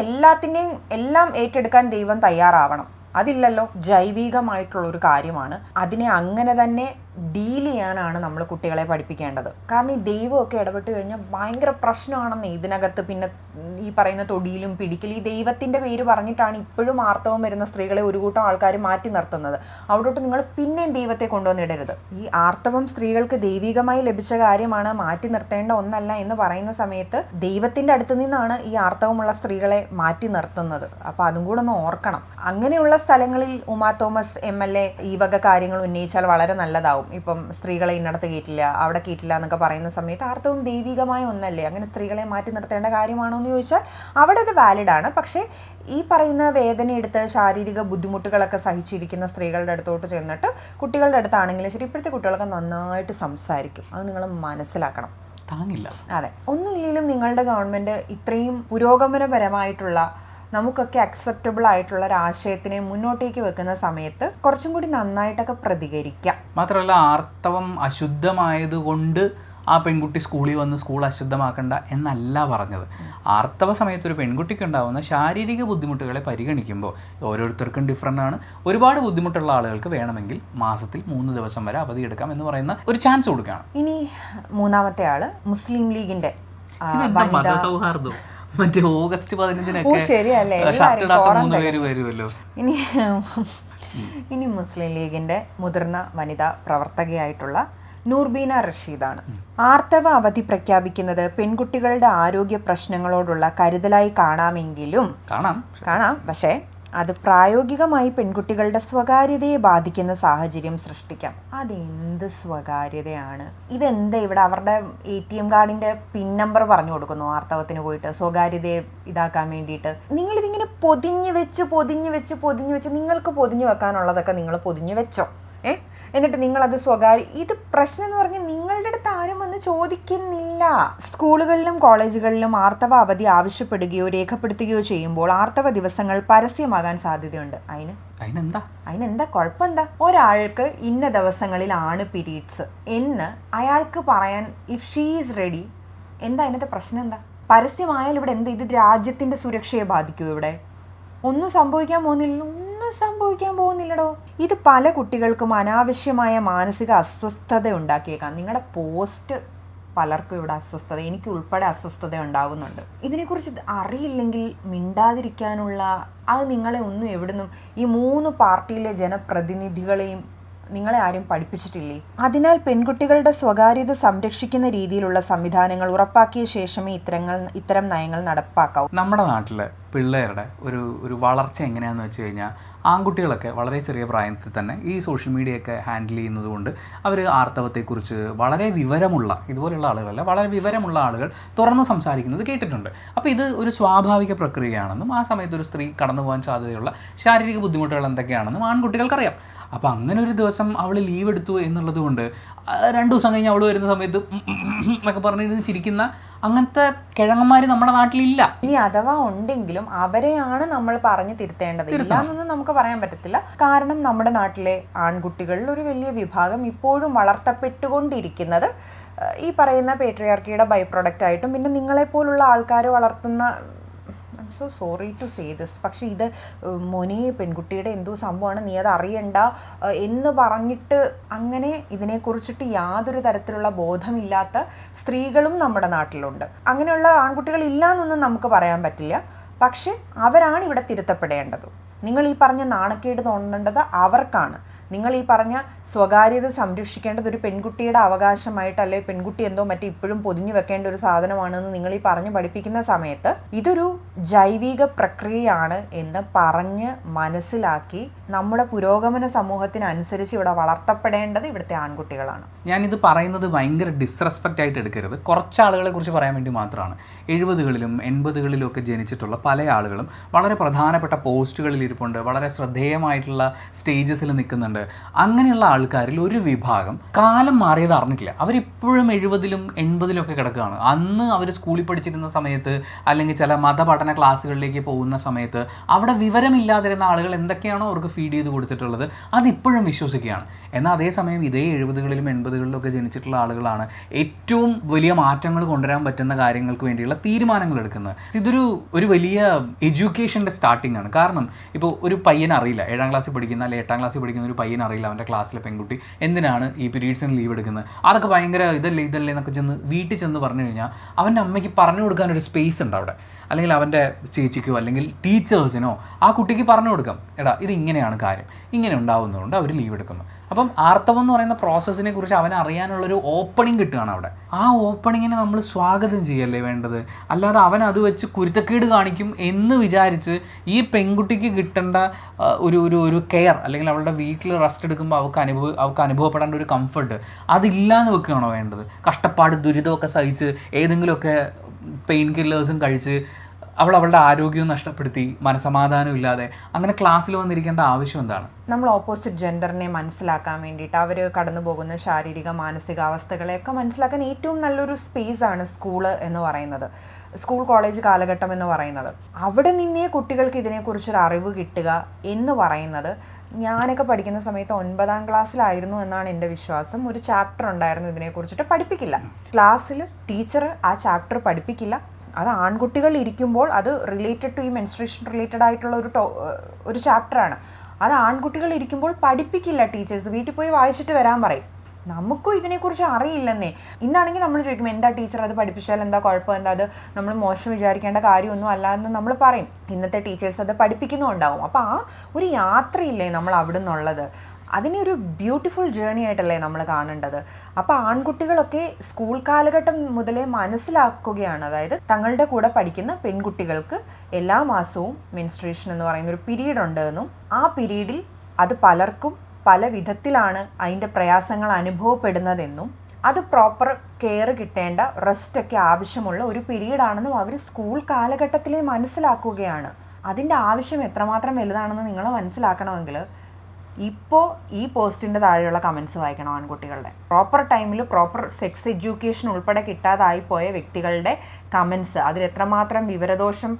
എല്ലാം ഏറ്റെടുക്കാൻ ദൈവം തയ്യാറാവണം. അതില്ലല്ലോ. ജൈവികമായിട്ടുള്ള ഒരു കാര്യമാണ്. അതിനെ അങ്ങനെ തന്നെ ഡീൽ ചെയ്യാനാണ് നമ്മൾ കുട്ടികളെ പഠിപ്പിക്കേണ്ടത്. കാരണം ഈ ദൈവമൊക്കെ ഇടപെട്ട് കഴിഞ്ഞാൽ ഭയങ്കര പ്രശ്നമാണെന്ന്. ഇതിനകത്ത് പിന്നെ ഈ പറയുന്ന തൊടിയിലും പിടിക്കൽ, ഈ ദൈവത്തിൻ്റെ പേര് പറഞ്ഞിട്ടാണ് ഇപ്പോഴും ആർത്തവം വരുന്ന സ്ത്രീകളെ ഒരു കൂട്ടം ആൾക്കാർ മാറ്റി നിർത്തുന്നത്. അവിടോട്ട് നിങ്ങൾ പിന്നെയും ദൈവത്തെ കൊണ്ടുവന്നിടരുത്. ഈ ആർത്തവം സ്ത്രീകൾക്ക് ദൈവികമായി ലഭിച്ച കാര്യമാണ്, മാറ്റി നിർത്തേണ്ട ഒന്നല്ല എന്ന് പറയുന്ന സമയത്ത് ദൈവത്തിൻ്റെ അടുത്ത് നിന്നാണ് ഈ ആർത്തവമുള്ള സ്ത്രീകളെ മാറ്റി നിർത്തുന്നത്. അപ്പോൾ അതും കൂടെ ഒന്ന് ഓർക്കണം. അങ്ങനെയുള്ള സ്ഥലങ്ങളിൽ ഉമാ തോമസ് MLA ഈ വക കാര്യങ്ങൾ ഉന്നയിച്ചാൽ വളരെ നല്ലതാവും. ഇപ്പം സ്ത്രീകളെ ഇന്നടത്ത് കയറ്റില്ല, അവിടെ കയറ്റില്ല എന്നൊക്കെ പറയുന്ന സമയത്ത് ആർത്തവം ദൈവികമായ ഒന്നല്ലേ, അങ്ങനെ സ്ത്രീകളെ മാറ്റി നിർത്തേണ്ട കാര്യമാണോ എന്ന് ചോദിച്ചാൽ അവിടെ അത് വാലിഡാണ്. പക്ഷേ ഈ പറയുന്ന വേദന എടുത്ത് ശാരീരിക ബുദ്ധിമുട്ടുകളൊക്കെ സഹിച്ചിരിക്കുന്ന സ്ത്രീകളുടെ അടുത്തോട്ട് ചെന്നിട്ട്, കുട്ടികളുടെ അടുത്താണെങ്കിലും ശരി, ഇപ്പോഴത്തെ കുട്ടികളൊക്കെ നന്നായിട്ട് സംസാരിക്കും, അത് നിങ്ങൾ മനസ്സിലാക്കണം. താങ്ങില്ല. അതെ, ഒന്നുമില്ലെങ്കിലും നിങ്ങളുടെ ഗവൺമെൻറ് ഇത്രയും പുരോഗമനപരമായിട്ടുള്ള നമുക്കൊക്കെ അക്സെപ്റ്റബിൾ ആയിട്ടുള്ള ഒരു ആശയത്തിനെ മുന്നോട്ടേക്ക് വെക്കുന്ന സമയത്ത് കുറച്ചും കൂടി നന്നായിട്ടൊക്കെ പ്രതികരിക്കാം. മാത്രമല്ല ആർത്തവം അശുദ്ധമായതുകൊണ്ട് ആ പെൺകുട്ടി സ്കൂളിൽ വന്ന് സ്കൂൾ അശുദ്ധമാക്കണ്ട എന്നല്ല പറഞ്ഞത്. ആർത്തവ സമയത്ത് ഒരു പെൺകുട്ടിക്ക് ഉണ്ടാകുന്ന ശാരീരിക ബുദ്ധിമുട്ടുകളെ പരിഗണിക്കുമ്പോൾ ഓരോരുത്തർക്കും ഡിഫറൻ്റ് ആണ്. ഒരുപാട് ബുദ്ധിമുട്ടുള്ള ആളുകൾക്ക് വേണമെങ്കിൽ മാസത്തിൽ 3 ദിവസം വരെ അവധിയെടുക്കാം എന്ന് പറയുന്ന ഒരു ചാൻസ് കൊടുക്കുകയാണ്. ഇനി മൂന്നാമത്തെ ആള് മുസ്ലിം ലീഗിന്റെ മതസൗഹാർദ്ദം. മറ്റേ ഓഗസ്റ്റ് 15-നൊക്കെ വരുമല്ലോ. ഇനി മുസ്ലിം ലീഗിന്റെ മുതിർന്ന വനിതാ പ്രവർത്തകയായിട്ടുള്ള നൂർബീന റഷീദാണ്. ആർത്തവ അവധി പ്രഖ്യാപിക്കുന്നത് പെൺകുട്ടികളുടെ ആരോഗ്യ പ്രശ്നങ്ങളോടുള്ള കരുതലായി കാണാമെങ്കിലും കാണാം, പക്ഷേ അത് പ്രായോഗികമായി പെൺകുട്ടികളുടെ സ്വകാര്യതയെ ബാധിക്കുന്ന സാഹചര്യം സൃഷ്ടിക്കാം. അതെന്ത് സ്വകാര്യതയാണ്? ഇതെന്താ ഇവിടെ അവരുടെ ATM കാർഡിൻ്റെ പിൻ നമ്പർ പറഞ്ഞു കൊടുക്കുന്നു ആർത്തവത്തിന് പോയിട്ട് സ്വകാര്യതയെ ഇതാക്കാൻ വേണ്ടിയിട്ട്? നിങ്ങളിതിങ്ങനെ പൊതിഞ്ഞ് വെച്ച് നിങ്ങൾക്ക് പൊതിഞ്ഞു വെക്കാനുള്ളതൊക്കെ നിങ്ങൾ പൊതിഞ്ഞു വെച്ചോ. എന്നിട്ട് നിങ്ങളത് ഇത് പ്രശ്നം എന്ന് പറഞ്ഞാൽ നിങ്ങളുടെ അടുത്ത് ആരും വന്ന് ചോദിക്കുന്നില്ല. സ്കൂളുകളിലും കോളേജുകളിലും ആർത്തവ അവധി ആവശ്യപ്പെടുകയോ രേഖപ്പെടുത്തുകയോ ചെയ്യുമ്പോൾ ആർത്തവ ദിവസങ്ങൾ പരസ്യമാകാൻ സാധ്യതയുണ്ട്. അതിനെന്താ കുഴപ്പമെന്താ? ഒരാൾക്ക് ഇന്ന ദിവസങ്ങളിലാണ് പീരീഡ്സ് എന്ന് അയാൾക്ക് പറയാൻ ഇഫ് ഷീ ഈസ് റെഡി, എന്താ അതിനകത്തെ പ്രശ്നം? എന്താ പരസ്യമായാൽ ഇവിടെ എന്താ ഇത് രാജ്യത്തിൻ്റെ സുരക്ഷയെ ബാധിക്കുമോ? ഇവിടെ ഒന്നും സംഭവിക്കാൻ പോകുന്നില്ലടോ. ഇത് പല കുട്ടികൾക്കും അനാവശ്യമായ മാനസിക അസ്വസ്ഥത ഉണ്ടാക്കിയേക്കാം. നിങ്ങളുടെ പോസ്റ്റ് പലർക്കും ഇവിടെ അസ്വസ്ഥത, എനിക്ക് ഉൾപ്പെടെ അസ്വസ്ഥത ഉണ്ടാകുന്നുണ്ട്. ഇതിനെക്കുറിച്ച് അറിയില്ലെങ്കിൽ മിണ്ടാതിരിക്കാനുള്ള അത് നിങ്ങളെ ഒന്നും എവിടുന്നും ഈ 3 പാർട്ടിയിലെ ജനപ്രതിനിധികളെയും നിങ്ങളെ ആരും പഠിപ്പിച്ചിട്ടില്ലേ? അതിനാൽ പെൺകുട്ടികളുടെ സ്വകാര്യത സംരക്ഷിക്കുന്ന രീതിയിലുള്ള സംവിധാനങ്ങൾ ഉറപ്പാക്കിയ ശേഷമേ ഇത്തരം നയങ്ങൾ നടപ്പാക്കാവൂ. നമ്മുടെ നാട്ടിൽ പിള്ളേരുടെ ഒരു വളർച്ച എങ്ങനെയാണെന്ന് വെച്ച് കഴിഞ്ഞാൽ ആൺകുട്ടികളൊക്കെ വളരെ ചെറിയ പ്രായത്തിൽ തന്നെ ഈ സോഷ്യൽ മീഡിയയൊക്കെ ഹാൻഡിൽ ചെയ്യുന്നത് കൊണ്ട് അവർ ആർത്തവത്തെക്കുറിച്ച് വളരെ വിവരമുള്ള, ഇതുപോലെയുള്ള ആളുകളല്ല, വളരെ വിവരമുള്ള ആളുകൾ തുറന്ന് സംസാരിക്കുന്നത് കേട്ടിട്ടുണ്ട്. അപ്പോൾ ഇത് ഒരു സ്വാഭാവിക പ്രക്രിയയാണെന്നും ആ സമയത്ത് ഒരു സ്ത്രീ കടന്നു പോകാൻ സാധ്യതയുള്ള ശാരീരിക ബുദ്ധിമുട്ടുകൾ എന്തൊക്കെയാണെന്നും ആൺകുട്ടികൾക്കറിയാം. അപ്പോൾ അങ്ങനെ ഒരു ദിവസം അവൾ ലീവ് എടുത്തു എന്നുള്ളത് കൊണ്ട് 2 ദിവസം കഴിഞ്ഞ് അവൾ വരുന്ന സമയത്ത് എന്നൊക്കെ പറഞ്ഞിരുന്ന് ചിരിക്കുന്ന അങ്ങനത്തെ കിഴങ്ങന്മാർ നമ്മുടെ നാട്ടിലില്ല. ഇനി അഥവാ ഉണ്ടെങ്കിലും അവരെയാണ് നമ്മൾ പറഞ്ഞു തിരുത്തേണ്ടത്. ഇല്ലാന്നൊന്നും നമുക്ക് പറയാൻ പറ്റത്തില്ല. കാരണം നമ്മുടെ നാട്ടിലെ ആൺകുട്ടികളിൽ ഒരു വലിയ വിഭാഗം ഇപ്പോഴും വളർത്തപ്പെട്ടുകൊണ്ടിരിക്കുന്നത് ഈ പറയുന്ന പേട്രിയാർക്കിയുടെ ബൈ പ്രൊഡക്റ്റ് ആയിട്ടും പിന്നെ നിങ്ങളെപ്പോലുള്ള ആൾക്കാർ വളർത്തുന്ന, so sorry to say this, പക്ഷേ ഇത് മോനെ പെൺകുട്ടിയുടെ എന്തോ സംഭവമാണ്, നീ അത് അറിയണ്ട എന്ന് പറഞ്ഞിട്ട് അങ്ങനെ ഇതിനെക്കുറിച്ചിട്ട് യാതൊരു തരത്തിലുള്ള ബോധമില്ലാത്ത സ്ത്രീകളും നമ്മുടെ നാട്ടിലുണ്ട്. അങ്ങനെയുള്ള ആൺകുട്ടികൾ ഇല്ല എന്നൊന്നും നമുക്ക് പറയാൻ പറ്റില്ല. പക്ഷെ അവരാണ് ഇവിടെ തിരുത്തപ്പെടേണ്ടത്. നിങ്ങൾ ഈ പറഞ്ഞ നാണക്കേട് തോന്നേണ്ടത് അവർക്കാണ്. നിങ്ങൾ ഈ പറഞ്ഞ സ്വകാര്യത സംരക്ഷിക്കേണ്ടത് ഒരു പെൺകുട്ടിയുടെ അവകാശമായിട്ട്, അല്ലെ പെൺകുട്ടി എന്തോ മറ്റേ ഇപ്പോഴും പൊതിഞ്ഞു വെക്കേണ്ട ഒരു സാധനമാണെന്ന് നിങ്ങൾ ഈ പറഞ്ഞ് പഠിപ്പിക്കുന്ന സമയത്ത് ഇതൊരു ജൈവിക പ്രക്രിയയാണ് എന്ന് പറഞ്ഞ് മനസ്സിലാക്കി നമ്മുടെ പുരോഗമന സമൂഹത്തിനനുസരിച്ച് ഇവിടെ വളർത്തപ്പെടേണ്ടത് ഇവിടുത്തെ ആൺകുട്ടികളാണ്. ഞാനിത് പറയുന്നത് ഭയങ്കര ഡിസ്റെസ്പെക്റ്റ് ആയിട്ട് എടുക്കരുത്. കുറച്ച് ആളുകളെ കുറിച്ച് പറയാൻ വേണ്ടി മാത്രമാണ്. 70കളിലും 80കളിലും ഒക്കെ ജനിച്ചിട്ടുള്ള പല ആളുകളും വളരെ പ്രധാനപ്പെട്ട പോസ്റ്റുകളിൽ ഇരിപ്പുണ്ട്, വളരെ ശ്രദ്ധേയമായിട്ടുള്ള സ്റ്റേജസിൽ നിൽക്കുന്നുണ്ട്. അങ്ങനെയുള്ള ആൾക്കാരിൽ ഒരു വിഭാഗം കാലം മാറിയത് അറിഞ്ഞിട്ടില്ല. അവരിപ്പോഴും 70ലും 80ലും ഒക്കെ കിടക്കുകയാണ്. അന്ന് അവർ സ്കൂളിൽ പഠിച്ചിരുന്ന സമയത്ത് അല്ലെങ്കിൽ ചില മതപഠന ക്ലാസ്സുകളിലേക്ക് പോകുന്ന സമയത്ത് അവിടെ വിവരമില്ലാതിരുന്ന ആളുകൾ എന്തൊക്കെയാണോ അവർക്ക് ഫീഡ് ചെയ്ത് കൊടുത്തിട്ടുള്ളത് അതിപ്പോഴും വിശ്വസിക്കുകയാണ്. എന്നാൽ അതേസമയം ഇതേ 70കളിലും 80കളിലും ഒക്കെ ജനിച്ചിട്ടുള്ള ആളുകളാണ് ഏറ്റവും വലിയ മാറ്റങ്ങൾ കൊണ്ടുവരാൻ പറ്റുന്ന കാര്യങ്ങൾക്ക് വേണ്ടിയുള്ള തീരുമാനങ്ങൾ എടുക്കുന്നത്. ഇതൊരു വലിയ എഡ്യൂക്കേഷൻ്റെ സ്റ്റാർട്ടിംഗ് ആണ്. കാരണം ഇപ്പോൾ ഒരു പയ്യൻ അറിയില്ല, 7ാം ക്ലാസ്സിൽ പഠിക്കുന്ന അല്ലെങ്കിൽ 8ാം ക്ലാസ്സിൽ പഠിക്കുന്ന ഒരു പയ്യൻ അറിയില്ല അവൻ്റെ ക്ലാസ്സിലെ പെൺകുട്ടി എന്തിനാണ് ഈ പീരീഡ്സിന് ലീവ് എടുക്കുന്നത്, അതൊക്കെ ഭയങ്കര ഇതല്ലേ എന്നൊക്കെ വീട്ടിൽ ചെന്ന് പറഞ്ഞു കഴിഞ്ഞാൽ അവൻ്റെ അമ്മയ്ക്ക് പറഞ്ഞു കൊടുക്കാനൊരു സ്പേസ് ഉണ്ട് അവിടെ. അല്ലെങ്കിൽ അവൻ്റെ ചേച്ചിക്കോ അല്ലെങ്കിൽ ടീച്ചേഴ്സിനോ ആ കുട്ടിക്ക് പറഞ്ഞു കൊടുക്കാം, എടാ ഇത് ഇങ്ങനെയാണ് കാര്യം, ഇങ്ങനെ ഉണ്ടാവുന്നതുകൊണ്ട് അവർ ലീവ് എടുക്കുന്നു. അപ്പം ആർത്തവം എന്ന് പറയുന്ന പ്രോസസ്സിനെ കുറിച്ച് അവൻ അറിയാനുള്ളൊരു ഓപ്പണിംഗ് കിട്ടുകയാണ് അവിടെ. ആ ഓപ്പണിങ്ങിനെ നമ്മൾ സ്വാഗതം ചെയ്യല്ലേ വേണ്ടത്. അല്ലാതെ അവൻ അത് വെച്ച് കുരുത്തക്കേട് കാണിക്കും എന്ന് വിചാരിച്ച് ഈ പെൺകുട്ടിക്ക് കിട്ടേണ്ട ഒരു കെയർ അല്ലെങ്കിൽ അവളുടെ വീട്ടിൽ റെസ്റ്റ് എടുക്കുമ്പോൾ അവൾക്ക് അനുഭവപ്പെടേണ്ട ഒരു കംഫർട്ട് അതില്ലാന്ന് വെക്കുകയാണോ വേണ്ടത്? കഷ്ടപ്പാട് ദുരിതമൊക്കെ സഹിച്ച് ഏതെങ്കിലുമൊക്കെ പെയിൻ കില്ലേഴ്സും കഴിച്ച് അവളുടെ ആരോഗ്യവും നഷ്ടപ്പെടുത്തി മനസമാധാനം ഇല്ലാതെ അങ്ങനെ ക്ലാസ്സിൽ വന്നിരിക്കേണ്ട ആവശ്യം എന്താണ്? നമ്മൾ ഓപ്പോസിറ്റ് ജെൻഡറിനെ മനസ്സിലാക്കാൻ വേണ്ടിയിട്ട് അവർ കടന്നു പോകുന്ന ശാരീരിക മാനസികാവസ്ഥകളെയൊക്കെ മനസ്സിലാക്കാൻ ഏറ്റവും നല്ലൊരു സ്പേസാണ് സ്കൂള് എന്ന് പറയുന്നത്, സ്കൂൾ കോളേജ് കാലഘട്ടം എന്ന് പറയുന്നത്. അവിടെ നിന്നേ കുട്ടികൾക്ക് ഇതിനെക്കുറിച്ചൊരു അറിവ് കിട്ടുക എന്ന് പറയുന്നത്, ഞാനൊക്കെ പഠിക്കുന്ന സമയത്ത് 9ാം ക്ലാസ്സിലായിരുന്നു എന്നാണ് എൻ്റെ വിശ്വാസം. ഒരു ചാപ്റ്റർ ഉണ്ടായിരുന്നു ഇതിനെക്കുറിച്ചിട്ട്, പഠിപ്പിക്കില്ല ക്ലാസ്സിൽ, ടീച്ചർ ആ ചാപ്റ്റർ പഠിപ്പിക്കില്ല. അത് ആൺകുട്ടികൾ ഇരിക്കുമ്പോൾ അത് റിലേറ്റഡ് ടു ഈ മെൻസ്ട്രേഷൻ റിലേറ്റഡ് ആയിട്ടുള്ള ഒരു ചാപ്റ്ററാണ്. അത് ആൺകുട്ടികൾ ഇരിക്കുമ്പോൾ പഠിപ്പിക്കില്ല ടീച്ചേഴ്സ്. വീട്ടിൽ പോയി വായിച്ചിട്ട് വരാൻ പറയും. നമുക്കും ഇതിനെക്കുറിച്ച് അറിയില്ലെന്നേ. ഇന്നാണെങ്കിൽ നമ്മൾ ചോദിക്കും എന്താ ടീച്ചർ അത് പഠിപ്പിച്ചാൽ എന്താ കുഴപ്പം, എന്താ അത് നമ്മൾ മോശം വിചാരിക്കേണ്ട കാര്യമൊന്നും അല്ല എന്ന് നമ്മൾ പറയും. ഇന്നത്തെ ടീച്ചേഴ്സ് അത് പഠിപ്പിക്കുന്നുണ്ടാവും. അപ്പോൾ ആ ഒരു യാത്രയില്ലേ നമ്മൾ അവിടെ നിന്നുള്ളത്, അതിനെ ഒരു ബ്യൂട്ടിഫുൾ ജേർണി ആയിട്ടല്ലേ നമ്മൾ കാണേണ്ടത്. അപ്പോൾ ആൺകുട്ടികളൊക്കെ സ്കൂൾ കാലഘട്ടം മുതലേ മനസ്സിലാക്കുകയാണ്, അതായത് തങ്ങളുടെ കൂടെ പഠിക്കുന്ന പെൺകുട്ടികൾക്ക് എല്ലാ മാസവും മെൻസ്ട്രേഷൻ എന്ന് പറയുന്ന ഒരു പീരീഡ് ഉണ്ടെന്നും ആ പീരീഡിൽ അത് പലർക്കും പല വിധത്തിലാണ് അതിൻ്റെ പ്രയാസങ്ങൾ അനുഭവപ്പെടുന്നതെന്നും അത് പ്രോപ്പർ കെയർ കിട്ടേണ്ട റെസ്റ്റൊക്കെ ആവശ്യമുള്ള ഒരു പീരീഡാണെന്നും അവർ സ്കൂൾ കാലഘട്ടത്തിലേ മനസ്സിലാക്കുകയാണ്. അതിൻ്റെ ആവശ്യം എത്രമാത്രം വലുതാണെന്ന് നിങ്ങൾ മനസ്സിലാക്കണമെങ്കിൽ ഇപ്പോൾ ഈ പോസ്റ്റിൻ്റെ താഴെയുള്ള കമൻസ് വായിക്കണം. ആൺകുട്ടികളുടെ പ്രോപ്പർ ടൈമിൽ പ്രോപ്പർ സെക്സ് എഡ്യൂക്കേഷൻ ഉൾപ്പെടെ കിട്ടാതായി പോയ വ്യക്തികളുടെ കമൻസ്, അതിൽ എത്രമാത്രം വിവരദോഷം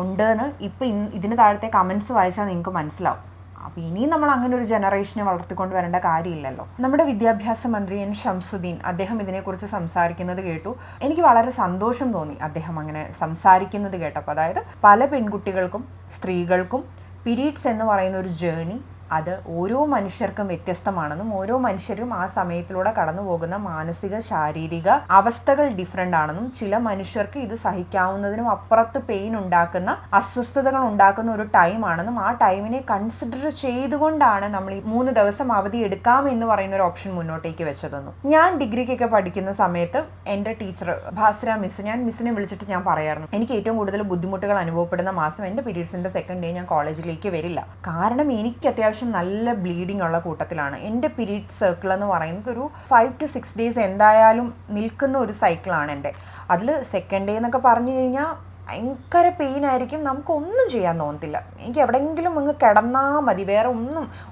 ഉണ്ടെന്ന് ഇപ്പോൾ ഇതിന് താഴത്തെ കമൻസ് വായിച്ചാൽ നിങ്ങൾക്ക് മനസ്സിലാവും. അപ്പോൾ ഇനിയും നമ്മൾ അങ്ങനെ ഒരു ജനറേഷനെ വളർത്തിക്കൊണ്ട് വരേണ്ട കാര്യമില്ലല്ലോ. നമ്മുടെ വിദ്യാഭ്യാസ മന്ത്രി എൻ ഷംസുദ്ദീൻ അദ്ദേഹം ഇതിനെക്കുറിച്ച് സംസാരിക്കുന്നത് കേട്ടു. എനിക്ക് വളരെ സന്തോഷം തോന്നി അദ്ദേഹം അങ്ങനെ സംസാരിക്കുന്നത് കേട്ടപ്പോൾ. അതായത് പല പെൺകുട്ടികൾക്കും സ്ത്രീകൾക്കും പീരീഡ്സ് എന്ന് പറയുന്ന ഒരു ജേർണി അത് ഓരോ മനുഷ്യർക്കും വ്യത്യസ്തമാണെന്നും ഓരോ മനുഷ്യരും ആ സമയത്തിലൂടെ കടന്നു പോകുന്ന മാനസിക ശാരീരിക അവസ്ഥകൾ ഡിഫറെൻ്റ് ആണെന്നും ചില മനുഷ്യർക്ക് ഇത് സഹിക്കാവുന്നതിനും അപ്പുറത്ത് പെയിൻ ഉണ്ടാക്കുന്ന അസ്വസ്ഥതകൾ ഉണ്ടാക്കുന്ന ഒരു ടൈമാണെന്നും ആ ടൈമിനെ കൺസിഡർ ചെയ്തുകൊണ്ടാണ് നമ്മൾ ഈ 3 ദിവസം അവധി എടുക്കാം എന്ന് പറയുന്ന ഒരു ഓപ്ഷൻ മുന്നോട്ടേക്ക് വെച്ചതെന്നും. ഞാൻ ഡിഗ്രിക്കൊക്കെ പഠിക്കുന്ന സമയത്ത് എൻ്റെ ടീച്ചർ ഭാസ്ര മിസ്, ഞാൻ മിസ്സിനെ വിളിച്ചിട്ട് ഞാൻ പറയായിരുന്നു എനിക്ക് ഏറ്റവും കൂടുതൽ ബുദ്ധിമുട്ടുകൾ അനുഭവപ്പെടുന്ന മാസം എൻ്റെ പീരീഡ്സിൻ്റെ സെക്കൻഡ് ഡേ ഞാൻ കോളേജിലേക്ക് വരില്ല. കാരണം എനിക്ക് അത്യാവശ്യം നല്ല ബ്ലീഡിംഗ് ഉള്ള കൂട്ടത്തിലാണ്. എൻ്റെ പീരീഡ് സർക്കിൾ എന്ന് പറയുന്നത് ഒരു 5 to 6 ഡേയ്സ് എന്തായാലും നിൽക്കുന്ന ഒരു സൈക്കിളാണ് എൻ്റെ. അതിൽ സെക്കൻഡ് ഡേ എന്നൊക്കെ പറഞ്ഞു കഴിഞ്ഞാൽ ഭയങ്കര പെയിൻ ആയിരിക്കും. നമുക്കൊന്നും ചെയ്യാൻ തോന്നത്തില്ല. എനിക്ക് എവിടെയെങ്കിലും അങ്ങ് കിടന്നാൽ മതി, വേറെ